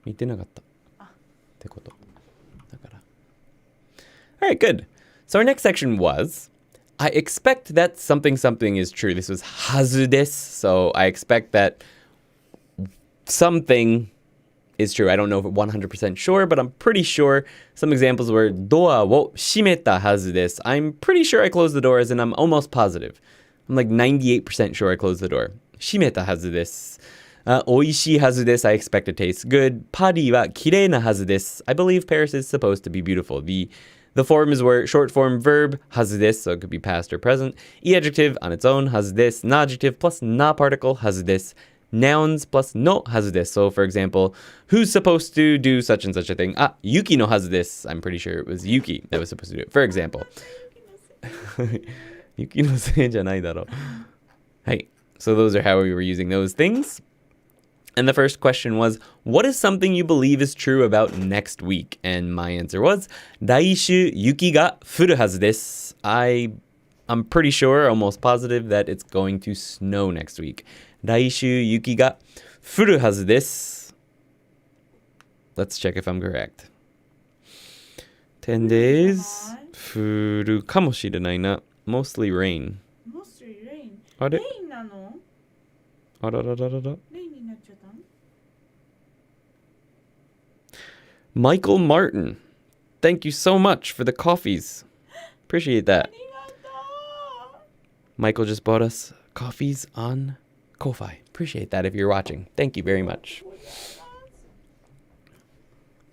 S1: 見てなかった。ってこと。だから。Alright, good. So our next section was, I expect that something is true. This was はずです. So I expect that something is true. I don't know if 100% sure, but I'm pretty sure. Some examples were ドアを閉めたはずです. I'm pretty sure I closed the doors and I'm almost positive. I'm like 98% sure I closed the door. 閉めたはずです. Oishii hazu desu. I expect it tastes good. Pari wa kirei na hazu desu. I believe Paris is supposed to be beautiful. The forms were short form verb, hazu desu, so it could be past or present. E adjective on its own, hazu desu. Na adjective plus na particle, hazu desu. Nouns plus no hazu desu. So, for example, who's supposed to do such and such a thing? Yuki no hazu desu. I'm pretty sure it was Yuki that was supposed to do it. For example. Yuki no sei janai daro. Hey, so those are how we were using those things. And the first question was, what is something you believe is true about next week? And my answer was, Daishu yuki ga furu hazu desu. I'm pretty sure, almost positive, that it's going to snow next week. Daishu yuki ga furu hazu desu. Let's check if I'm correct. 10 days. Furu kamoshirenai na. Mostly rain.
S2: Mostly rain.
S1: あれ?
S2: Rain なの?
S1: あららららら.
S2: Rain になっちゃったの?
S1: Michael Martin, thank you so much for the coffees. Appreciate that.
S2: ありがとう.
S1: Michael just bought us coffees on Ko-Fi. Appreciate that if you're watching. Thank you very much.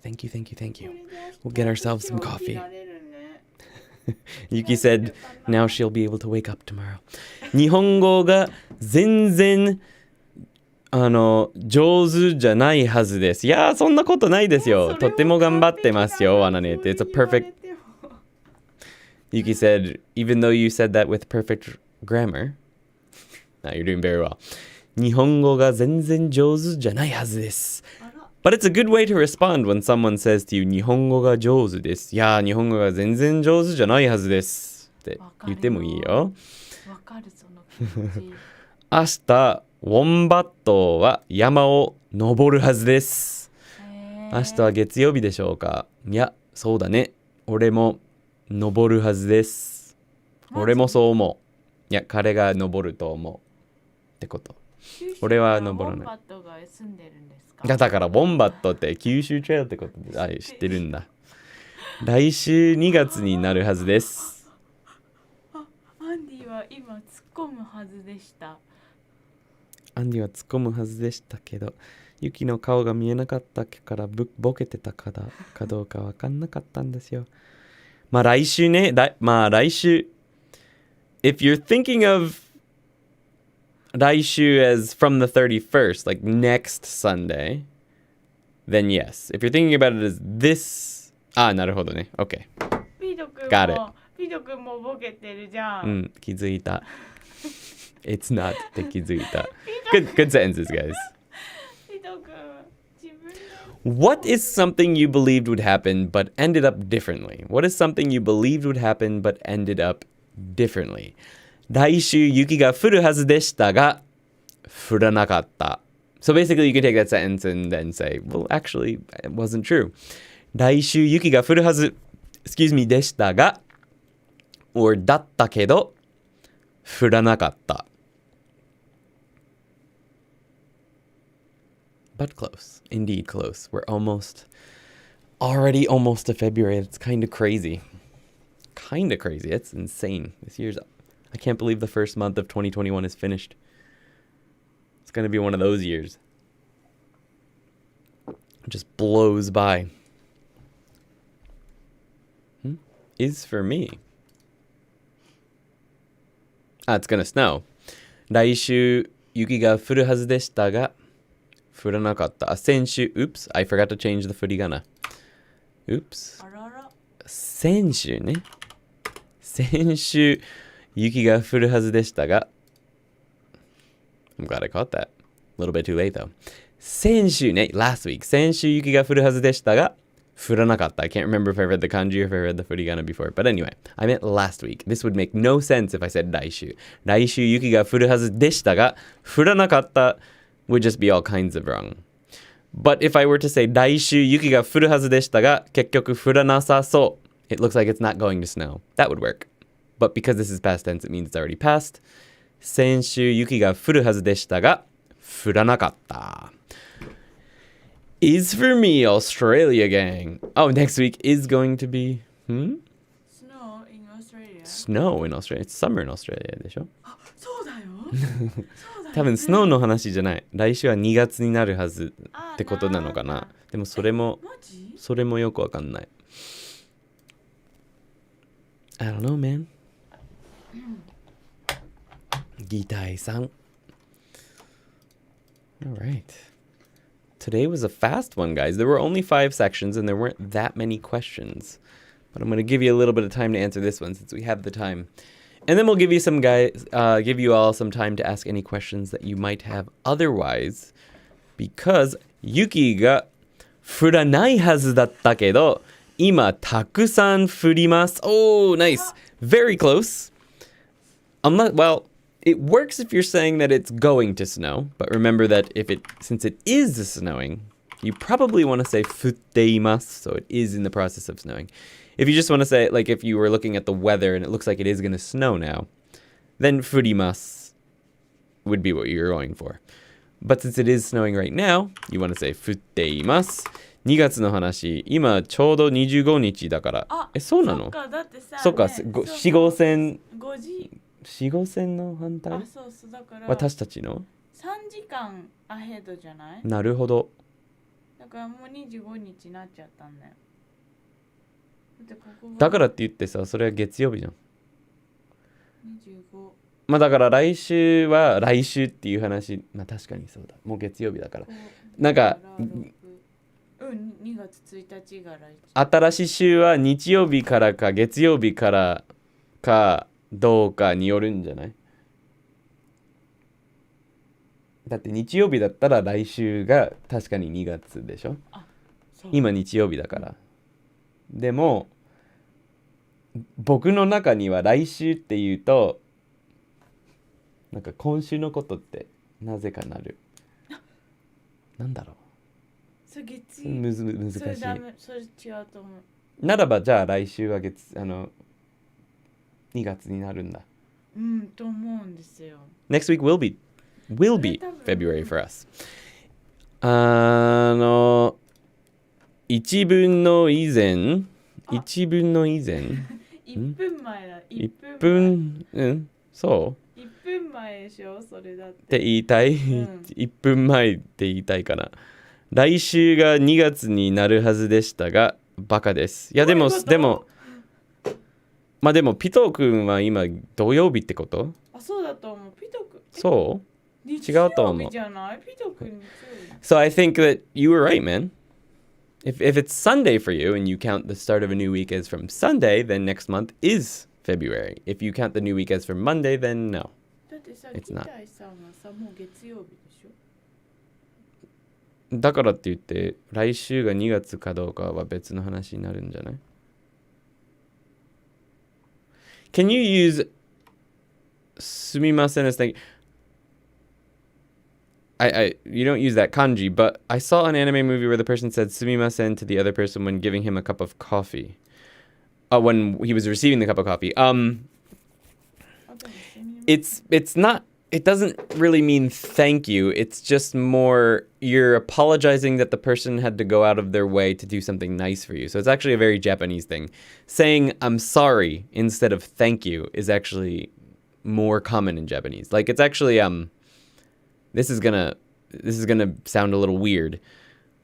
S1: Thank you, thank you, thank you. We'll get ourselves some coffee. Yuki said now she'll be able to wake up tomorrow. 日本語が全然上手じゃないはずです。いやー、そんなことないですよ。とっても頑張ってますよ、アナネ。It's a perfect... Yuki said, even though you said that with perfect grammar, you're doing very well. 日本語が全然上手じゃないはずです。But it's a good way to respond when someone says to you, 日本語が上手です。いやー、日本語が全然上手じゃないはずです。って言ってもいいよ。
S2: わかる、その気持ち。
S1: 明日、ウォンバットは山を登るはずです。明日は月曜日でしょうか。いや、そうだね。俺も登るはずです。俺もそう思う。いや、彼が登ると思う。ってこと。俺は登らない。ウォンバットが住んでるんですか？だからウォンバットって九州チェアってことで、知ってるんだ。来週2月になるはずです。
S2: アンディは今突っ込むはずでした。
S1: アンディは突っ込むはずでしたけど、ユキの顔が見えなかったからボケてたかどうかわかんなかったんですよ。まあ来週ね、来週。If you're thinking of 来週 as from the 31st, like next Sunday, then yes. If you're thinking about it as this... なるほどね。OK. Got it.
S2: ピド君もボケてるじゃん。
S1: 気づいた。It's not って気づいた。Good sentences, guys.
S2: ピド君、自分で。
S1: What is something you believed would happen but ended up differently? What is something you believed would happen but ended up differently? 来週雪が降るはずでしたが降らなかった。So basically you can take that sentence and then say, well, actually, it wasn't true. 来週雪が降るはず、excuse me, でしたが or だったけど降らなかった。But close. Indeed close. We're already almost to February. It's kind of crazy. Kind of crazy. It's insane. This year's up. I can't believe the first month of 2021 is finished. It's going to be one of those years. It just blows by. Is for me. It's going to snow. 来週雪が降るはずでしたが降らなかった。先週 Oops, I forgot to change the 振り仮名。Oops.
S2: あらら。
S1: 先週ね。先週雪が降るはずでしたが I'm glad I caught that. A little bit too late though. 先週ね、last week. 先週雪が降るはずでしたが降らなかった。I can't remember if I read the kanji or if I read the 振り仮名 before. But anyway, I meant last week. This would make no sense if I said 来週。来週雪が降るはずでしたが降らなかった would just be all kinds of wrong. But if I were to say 来週雪が降るはずでしたが結局降らなさそう。It looks like it's not going to snow. That would work. But because this is past tense, it means it's already past. 先週雪が降るはずでしたが降らなかった。Is for me, Australia gang. Oh, next week is going to be...
S2: Snow in Australia.
S1: Snow in Australia. It's summer in Australia でしょ？
S2: そうだよ。そうだ
S1: 多分スノーの話じゃない。来週は2月になるはずってことなのかな。でもそれもよくわかんない。I don't know, man. ギターさん。All right. Today was a fast one, guys. There were only 5 sections and there weren't that many questions. But I'm going to give you a little bit of time to answer this one since we have the time. And then we'll give you all some time to ask any questions that you might have otherwise. Because Yuki が降らないはずだったけど、今たくさん降ります。Oh, nice. Very close. Well, it works if you're saying that it's going to snow, but remember that since it is snowing, you probably want to say 降っています, so it is in the process of snowing. If you just want to say, like if you were looking at the weather and it looks like it is going to snow now, then 降ります would be what you're going for. But since it is snowing right now, you want to say 降っています。2月の話、今ちょうど25日だから。そうなの？
S2: そっか、だってさ、
S1: そっか、
S2: ね、
S1: 4、5線。
S2: 5時。
S1: 4、5線の反対？
S2: そうだから。
S1: 私たちの
S2: 3時間アヘッドじゃない？
S1: なるほど。
S2: だからもう25日になっちゃったんだよ。
S1: だからって言ってさ、それは月曜日じゃん。
S2: 25。
S1: まあだから来週は来週っていう話、まあ確かにそうだ。もう月曜日だから。なんか、
S2: 2月1日が来週。
S1: 新しい週は日曜日からか月曜日からかどうかによるんじゃない？だって日曜日だったら来週が確かに2月でしょ？今日曜日だから。でも僕の中には来週っていうとなんか今週のことってなぜかなる。なんだろう。
S2: それ月
S1: 難しい。
S2: それ違うと思
S1: う。ならばじゃあ来週は2月になるんだ。
S2: と思うんですよ。
S1: Next week will be February for us. 1分の以前1分
S2: 分前だ。
S1: 1分そう
S2: 1分前でしょそれだって
S1: って言いたい、1分前って言いたいかな。来週が2月になるはずでしたがバカです。いやでもまあでもピトー君は今土曜日ってこと？
S2: そうだと思う。ピトー君
S1: そう違うと思う。
S2: じゃない？ピトー君
S1: So I think that you were right, man. If it's Sunday for you and you count the start of a new week as from Sunday, then next month is February. If you count the new week as from Monday, then no.
S2: だってさ、
S1: It's not.
S2: ギターさんはさ、もう月曜日でしょ？
S1: だからって言って来週が2月かどうかは別の話になるんじゃない？ Can you use すみません as thank you don't use that kanji, but I saw an anime movie where the person said sumimasen to the other person when giving him a cup of coffee. When he was receiving the cup of coffee. It's not, it doesn't really mean thank you. It's just more you're apologizing that the person had to go out of their way to do something nice for you. So it's actually a very Japanese thing. Saying I'm sorry instead of thank you is actually more common in Japanese. Like it's actually this is gonna sound a little weird,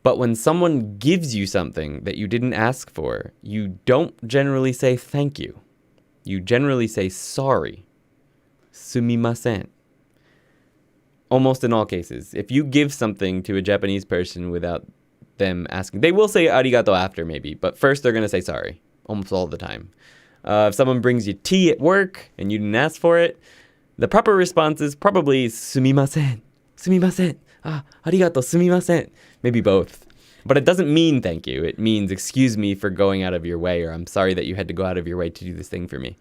S1: but when someone gives you something that you didn't ask for, you don't generally say thank you. You generally say sorry. Sumimasen. Almost in all cases. If you give something to a Japanese person without them asking, they will say arigato after maybe, but first they're gonna say sorry. Almost all the time. If someone brings you tea at work and you didn't ask for it, the proper response is probably sumimasen. Sumimasen. Arigato, sumimasen. Maybe both. But it doesn't mean thank you. It means excuse me for going out of your way, or I'm sorry that you had to go out of your way to do this thing for me.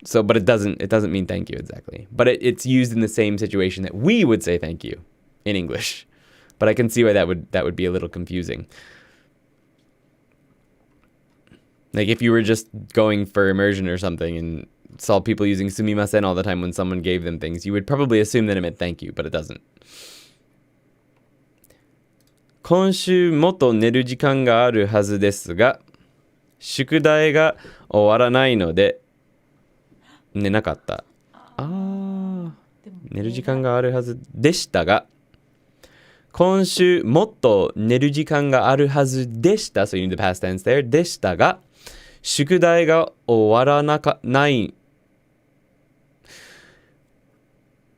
S1: So, but it doesn't mean thank you exactly. But it's used in the same situation that we would say thank you in English. But I can see why that would be a little confusing. Like if you were just going for immersion or something and saw people using sumimasen all the time when someone gave them things, you would probably assume that it meant thank you, but it doesn't. 今週もっと寝る時間があるはずですが、宿題が終わらないので寝なかった。寝る時間があるはずでしたが、今週もっと寝る時間があるはずでした。So you need the past tense there. でしたが、宿題が終わらない。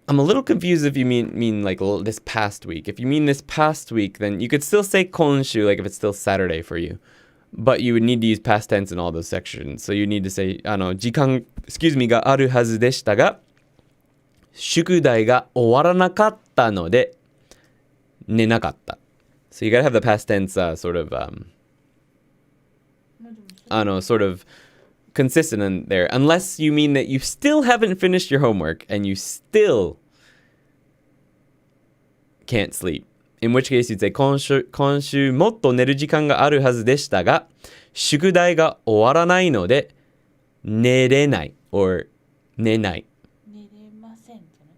S1: I'm a little confused if you mean like this past week. If you mean this past week, then you could still say 今週 like if it's still Saturday for you. But you would need to use past tense in all those sections. So you need to say 時間 があるはずでしたが、宿題が終わらなかったので寝なかった。So you gotta have the past tense sort of consistent in there, unless you mean that you still haven't finished your homework and you still can't sleep. In which case you'd say 今週もっと寝る時間があるはずでしたが、宿題が終わらないので寝れない or 寝ない。
S2: 寝れませんじゃな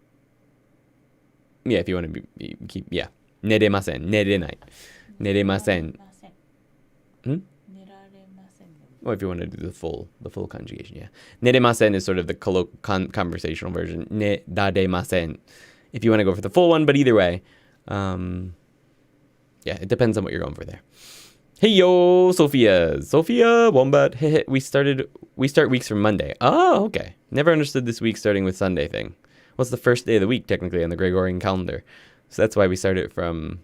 S2: い？
S1: Yeah, if you want to keep, yeah. 寝れません。寝れない。寝れません。
S2: 寝られません。
S1: Or if you want to do the full conjugation, yeah. 寝れません is sort of the conversational version. 寝られません if you want to go for the full one, but either way, yeah, it depends on what you're going for there. Hey yo, Sophia, Wombat. Hey, we start weeks from Monday. Oh, okay. Never understood this week starting with Sunday thing. What's the first day of the week technically on the Gregorian calendar? So that's why we start it from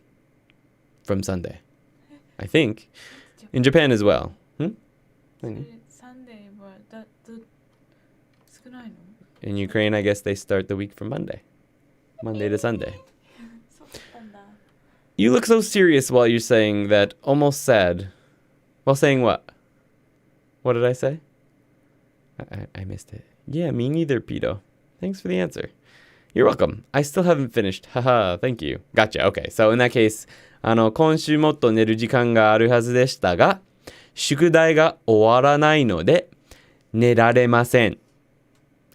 S1: Sunday. I think. In Japan as well.
S2: Sunday は少ないの？
S1: In Ukraine, I guess they start the week from Monday. Monday to Sunday.
S2: そうだったんだ。
S1: You look so serious while you're saying that, almost sad. While saying what? What did I say? I missed it. Yeah, me neither, Pito. Thanks for the answer. You're welcome. I still haven't finished. Haha, thank you. Gotcha. Okay, so in that case, 今週もっと寝る時間があるはずでしたが、宿題が終わらないので寝られません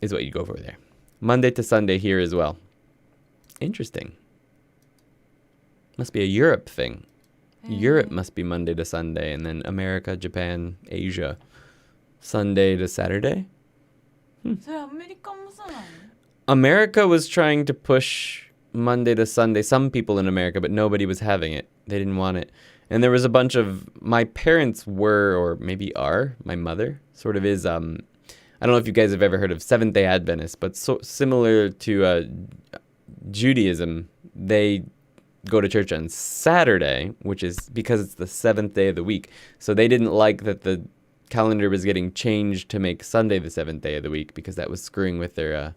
S1: is what you go for there. Monday to Sunday here as well. Interesting. Must be a Europe thing. Europe must be Monday to Sunday, and then America, Japan, Asia, Sunday to Saturday.
S2: それアメリカもそうなの？
S1: America was trying to push Monday to Sunday. Some people in America, but nobody was having it. They didn't want it. And there was a bunch of, my parents were, or maybe are, my mother sort of is, I don't know if you guys have ever heard of Seventh-day Adventists, but so similar to Judaism, they go to church on Saturday, which is because it's the seventh day of the week. So they didn't like that the calendar was getting changed to make Sunday the seventh day of the week, because that was screwing with their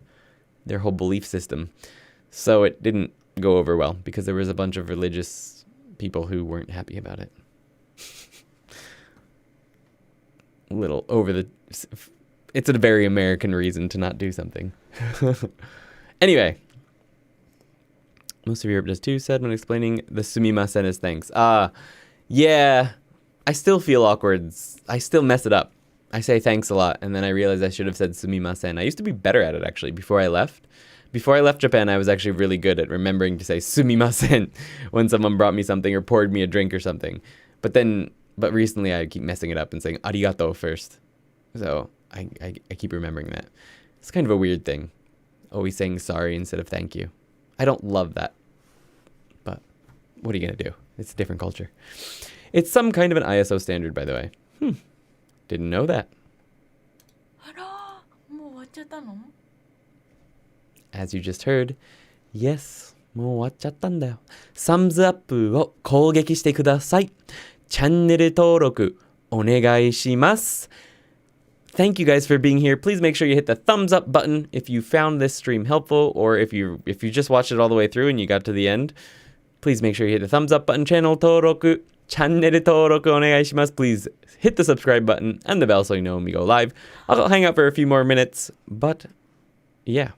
S1: whole belief system. So it didn't go over well, because there was a bunch of religious people who weren't happy about it. A little over the... It's a very American reason to not do something. Anyway. Most of Europe does too, said when explaining the sumimasen as thanks. Yeah. I still feel awkward. I still mess it up. I say thanks a lot, and then I realize I should have said sumimasen. I used to be better at it, actually, before I left. Before I left Japan, I was actually really good at remembering to say sumimasen when someone brought me something or poured me a drink or something. But recently I keep messing it up and saying arigato first. So I keep remembering that. It's kind of a weird thing. Always saying sorry instead of thank you. I don't love that. But what are you going to do? It's a different culture. It's some kind of an ISO standard, by the way. Didn't know that.
S2: あら、もう終わっちゃったの？
S1: As you just heard, yes, もう終わっちゃったんだよ。Thumbs up を攻撃してください。チャンネル登録お願いします。Thank you guys for being here. Please make sure you hit the thumbs up button if you found this stream helpful, or if you just watched it all the way through and you got to the end. Please make sure you hit the thumbs up button. Channel 登録、チャンネル登録お願いします。Please hit the subscribe button and the bell so you know when we go live. I'll hang out for a few more minutes, but yeah.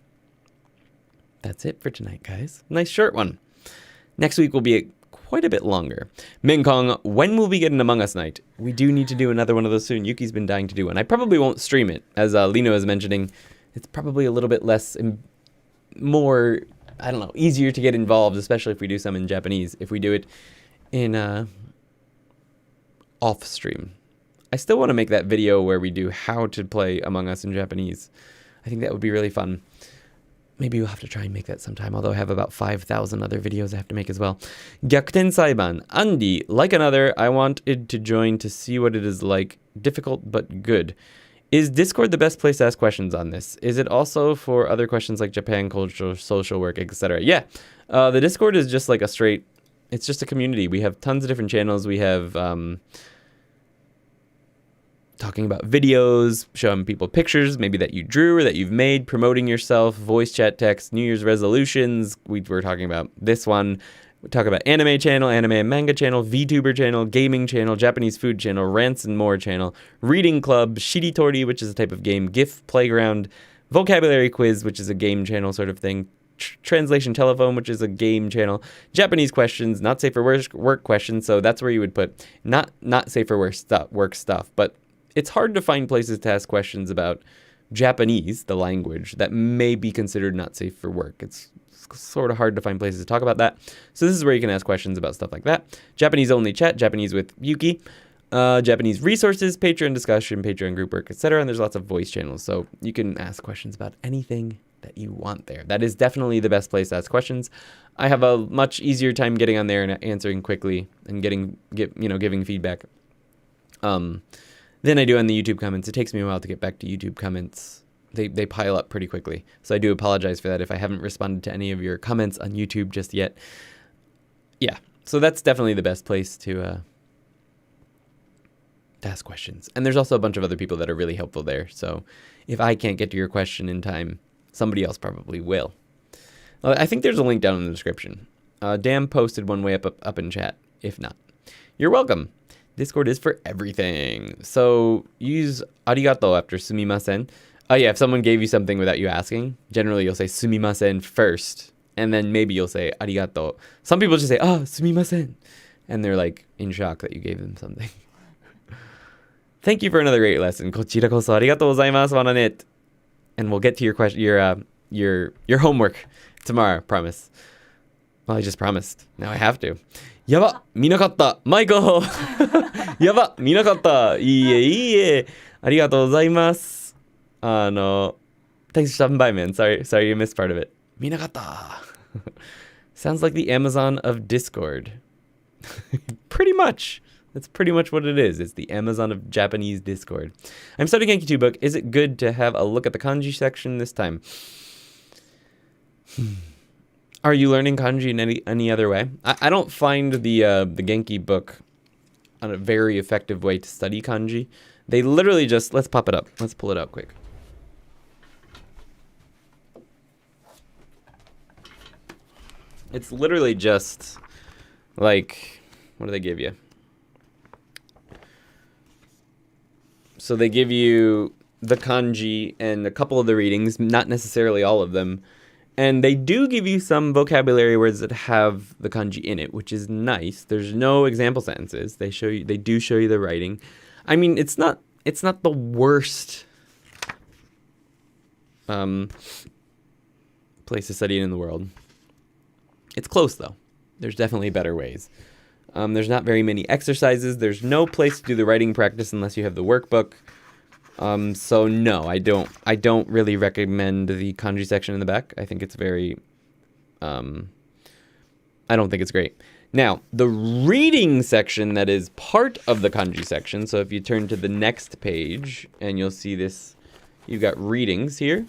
S1: That's it for tonight, guys. Nice short one. Next week will be quite a bit longer. Mingkong, when will we get an Among Us night? We do need to do another one of those soon. Yuki's been dying to do one. I probably won't stream it. As Lino was mentioning, it's probably a little bit less, more, I don't know, easier to get involved, especially if we do some in Japanese. If we do it in off stream. I still want to make that video where we do how to play Among Us in Japanese. I think that would be really fun. maybe we'll have to try and make that sometime, although I have about 5,000 other videos I have to make as well. 逆転裁判. Andy, like another, I wanted to join to see what it is like. Difficult but good. Is Discord the best place to ask questions on this? Is it also for other questions like Japan culture, social work, etc.? Yeah. The Discord is just like a straight, it's just a community. We have tons of different channels. We have talking about videos, showing people pictures maybe that you drew or that you've made, promoting yourself, voice chat, text, New Year's resolutions. We were talking about this one. We talk about anime channel, anime and manga channel, VTuber channel, gaming channel, Japanese food channel, rants and more channel, reading club, shiritori, which is a type of game, GIF playground, vocabulary quiz, which is a game channel sort of thing, translation telephone, which is a game channel, Japanese questions, not safe for work questions. So that's where you would put not safe for work stuff, but it's hard to find places to ask questions about Japanese, the language, that may be considered not safe for work. It's sort of hard to find places to talk about that. So this is where you can ask questions about stuff like that. Japanese only chat, Japanese with Yuki, Japanese resources, Patreon discussion, Patreon group work, etc. And there's lots of voice channels. So you can ask questions about anything that you want there. That is definitely the best place to ask questions. I have a much easier time getting on there and answering quickly and giving feedback. Than I do on the YouTube comments. It takes me a while to get back to YouTube comments. They pile up pretty quickly. So I do apologize for that if I haven't responded to any of your comments on YouTube just yet. Yeah, so that's definitely the best place to ask questions. And there's also a bunch of other people that are really helpful there. So if I can't get to your question in time, somebody else probably will. I think there's a link down in the description. Dan posted one way up in chat. If not, you're welcome. Discord is for everything. So use arigato after sumimasen. Yeah, if someone gave you something without you asking, generally you'll say sumimasen first, and then maybe you'll say arigato. Some people just say, oh, sumimasen. And they're like in shock that you gave them something. Thank you for another great lesson. Kochira koso arigatou gozaimasu, wananet. And we'll get to your question, your homework tomorrow, promise. Well, I just promised. Now I have to. やば見なかったマイコやば見なかったいいえいいえありがとうございます thanks for stopping by, man. Sorry you missed part of it. 見なかった Sounds like the Amazon of Discord. Pretty much. That's pretty much what it is. It's the Amazon of Japanese Discord. I'm starting Genki 2 book. Is it good to have a look at the kanji section this time? Are you learning kanji in any other way? I don't find the Genki book a very effective way to study kanji. They literally just, let's pop it up. Let's pull it out quick. It's literally just like, what do they give you? So they give you the kanji and a couple of the readings, not necessarily all of them. And they do give you some vocabulary words that have the kanji in it, which is nice. There's no example sentences. They do show you the writing. I mean, it's not the worst place to study it in the world. It's close though. There's definitely better ways. There's not very many exercises. There's no place to do the writing practice unless you have the workbook. So no, I don't really recommend the kanji section in the back. I think it's very, I don't think it's great. Now, the reading section that is part of the kanji section. So if you turn to the next page and you'll see this, you've got readings here.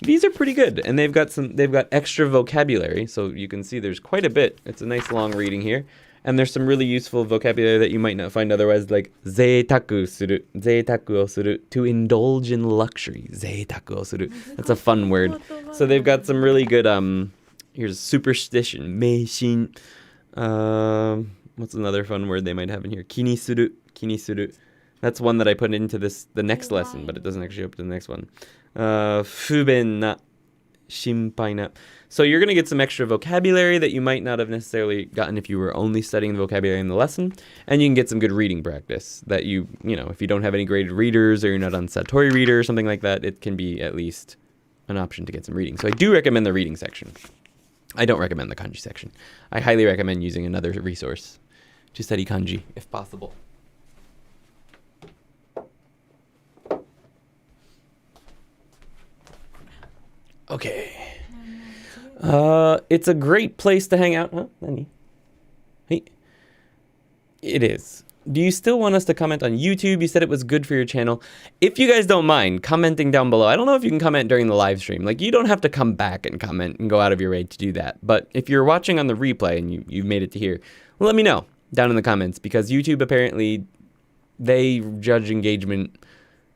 S1: These are pretty good. And they've got extra vocabulary. So you can see there's quite a bit. It's a nice long reading here. And there's some really useful vocabulary that you might not find otherwise, like zeitaku suru, zeitaku o suru, to indulge in luxury, zeitaku o suru. That's a fun word. So they've got some really good, here's superstition, meishin. What's another fun word they might have in here? Kinisuru, kinisuru. That's one that I put into the next lesson, but it doesn't actually open to the next one. Fuben na, shinpai na. So you're going to get some extra vocabulary that you might not have necessarily gotten if you were only studying the vocabulary in the lesson. And you can get some good reading practice that you know, if you don't have any graded readers or you're not on Satori Reader or something like that, it can be at least an option to get some reading. So I do recommend the reading section. I don't recommend the kanji section. I highly recommend using another resource to study kanji if possible. Okay. It's a great place to hang out. Huh? Nani? Hey. It is. Do you still want us to comment on YouTube? You said it was good for your channel. If you guys don't mind commenting down below, I don't know if you can comment during the live stream. Like, you don't have to come back and comment and go out of your way to do that. But if you're watching on the replay and you've made it to here, well, let me know down in the comments, because YouTube apparently, they judge engagement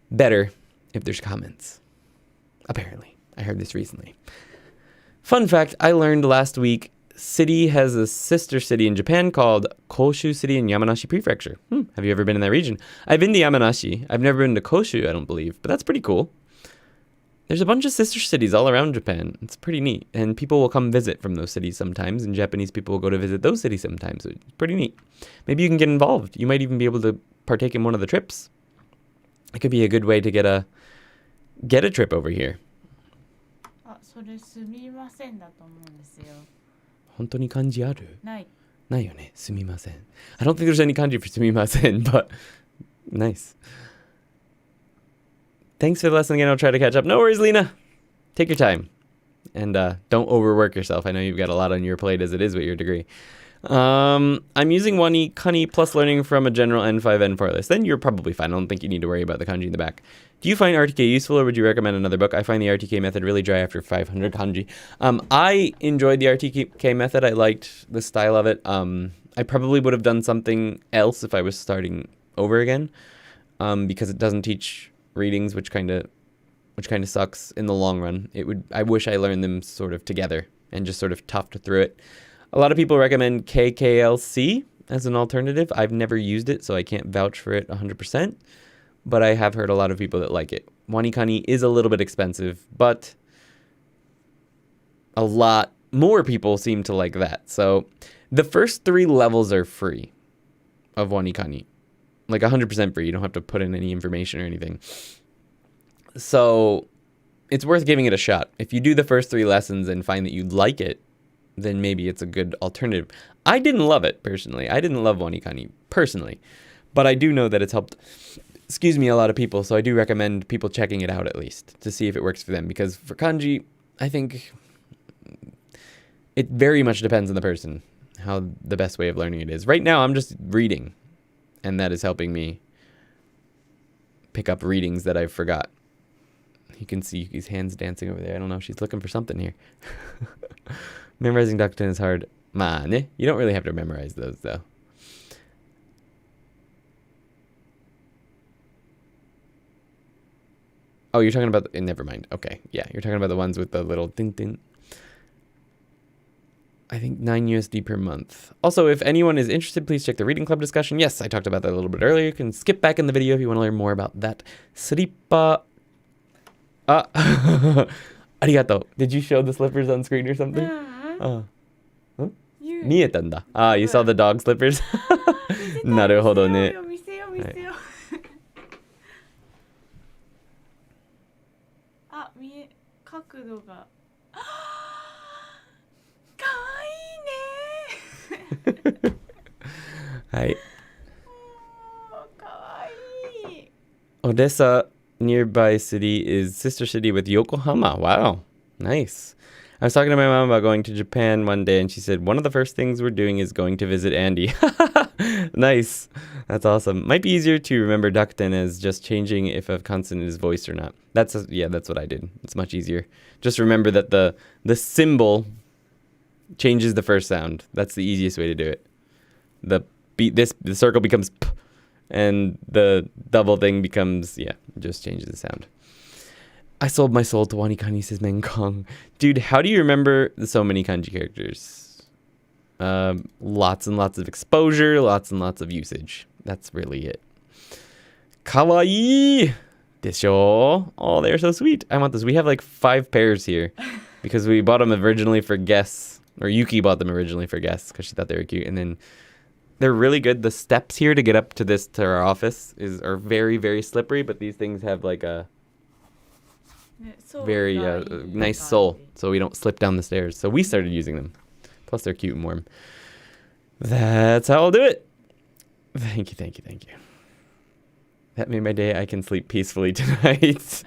S1: better if there's comments. Apparently. I heard this recently. Fun fact, I learned last week, city has a sister city in Japan called Koshu City in Yamanashi Prefecture. Have you ever been in that region? I've been to Yamanashi. I've never been to Koshu, I don't believe, but that's pretty cool. There's a bunch of sister cities all around Japan. It's pretty neat. And people will come visit from those cities sometimes, and Japanese people will go to visit those cities sometimes. So it's pretty neat. Maybe you can get involved. You might even be able to partake in one of the trips. It could be a good way to get a trip over here.
S2: あ、それすみませんだと思うんですよ。
S1: 本当に漢字ある？
S2: ない。
S1: ないよね。すみません。I don't think there's any kanji for すみません, but nice. Thanks for the lesson again. I'll try to catch up. No worries, Lena. Take your time. And don't overwork yourself. I know you've got a lot on your plate as it is with your degree. I'm using Kani plus learning from a general N5, N4 list. Then you're probably fine. I don't think you need to worry about the kanji in the back. Do you find RTK useful, or would you recommend another book? I find the RTK method really dry after 500 kanji. I enjoyed the RTK method. I liked the style of it. I probably would have done something else if I was starting over again, because it doesn't teach readings, which kind of sucks in the long run. I wish I learned them sort of together and just sort of toughed through it. A lot of people recommend KKLC as an alternative. I've never used it, so I can't vouch for it 100%, but I have heard a lot of people that like it. Wanikani is a little bit expensive, but a lot more people seem to like that. So the first 3 levels are free of Wanikani. Like 100% free. You don't have to put in any information or anything. So it's worth giving it a shot. If you do the first 3 lessons and find that you like it, then maybe it's a good alternative. I didn't love it, personally. I didn't love Wanikani, personally. But I do know that it's helped, a lot of people. So I do recommend people checking it out at least to see if it works for them. Because for kanji, I think it very much depends on the person, how the best way of learning it is. Right now, I'm just reading. And that is helping me pick up readings that I forgot. You can see Yuki's hands dancing over there. I don't know. She's looking for something here. Memorizing Dakuten is hard. Ne? You don't really have to memorize those, though. Oh, you're talking about... never mind. Okay. Yeah, you're talking about the ones with the little tin. I think $9 per month. Also, if anyone is interested, please check the reading club discussion. Yes, I talked about that a little bit earlier. You can skip back in the video if you want to learn more about that. Slippa. Arigato. Did you show the slippers on screen or something? Huh? 見えたんだ. You saw the dog slippers? なるほどね。
S2: 見せよう。あ、角度が。かわいいね。
S1: はい。
S2: かわいい。
S1: Odessa nearby city is sister city with Yokohama. Wow. Nice. I was talking to my mom about going to Japan one day, and she said, one of the first things we're doing is going to visit Andy. Nice. That's awesome. Might be easier to remember Dakuten as just changing if a consonant is voiced or not. That's what I did. It's much easier. Just remember that the symbol changes the first sound. That's the easiest way to do it. The circle becomes p, and the double thing becomes, just changes the sound. I sold my soul to Wanikani, says Mengkong. Dude, how do you remember so many kanji characters? Lots and lots of exposure, lots and lots of usage. That's really it. Kawaii! Desho. Oh, they're so sweet. I want this. We have like 5 pairs here because we bought them originally for guests. Or Yuki bought them originally for guests because she thought they were cute. And then they're really good. The steps here to get up to our office are very, very slippery. But these things have like a very nice sole, so we don't slip down the stairs. So we started using them. Plus they're cute and warm. That's how I'll do it. Thank you. That made my day. I can sleep peacefully tonight.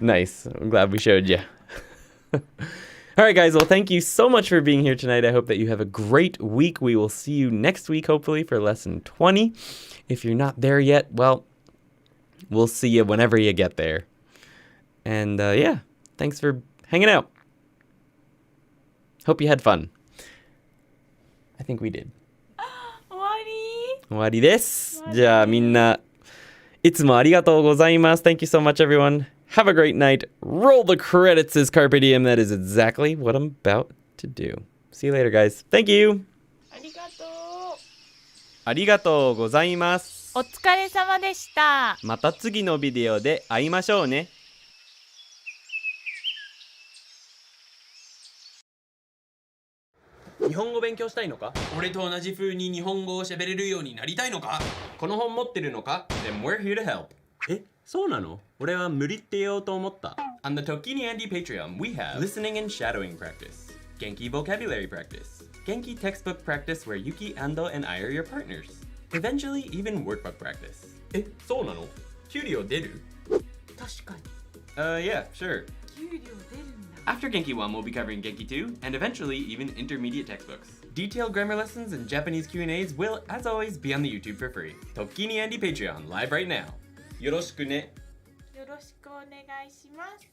S1: Nice. I'm glad we showed you. All right, guys. Well, thank you so much for being here tonight. I hope that you have a great week. We will see you next week, hopefully, for lesson 20. If you're not there yet, well, we'll see you whenever you get there. And yeah, thanks for hanging out. Hope you had fun. I think we did.
S2: 終わり
S1: 終わりです。じゃあみんないつもありがとうございます。Thank you so much, everyone. Have a great night. Roll the credits, says Carpe Diem. That is exactly what I'm about to do. See you later, guys. Thank you.
S2: ありがとう。
S1: ありがとうございます。
S2: お疲れ様でした。
S1: また次のビデオで会いましょうね。日本語勉強したいのか？俺と同じ風に日本語を喋れるようになりたいのか？この本持ってるのか？ Then we're here to help. え、そうなの？俺は無理って言おうと思った。On the Tokini Andy Patreon, we have listening and shadowing practice, Genki vocabulary practice, Genki textbook practice where Yuki, Ando, and I are your partners. Eventually, even workbook practice. え、そうなの？給料出る？
S2: 確かに。
S1: Yeah, sure.
S2: 給料出るんだ。
S1: After Genki 1, we'll be covering Genki 2, and eventually even intermediate textbooks. Detailed grammar lessons and Japanese Q&As will, as always, be on the YouTube for free. Tokini Andy Patreon, live right now. よろしくね。
S2: よろしくお願いします。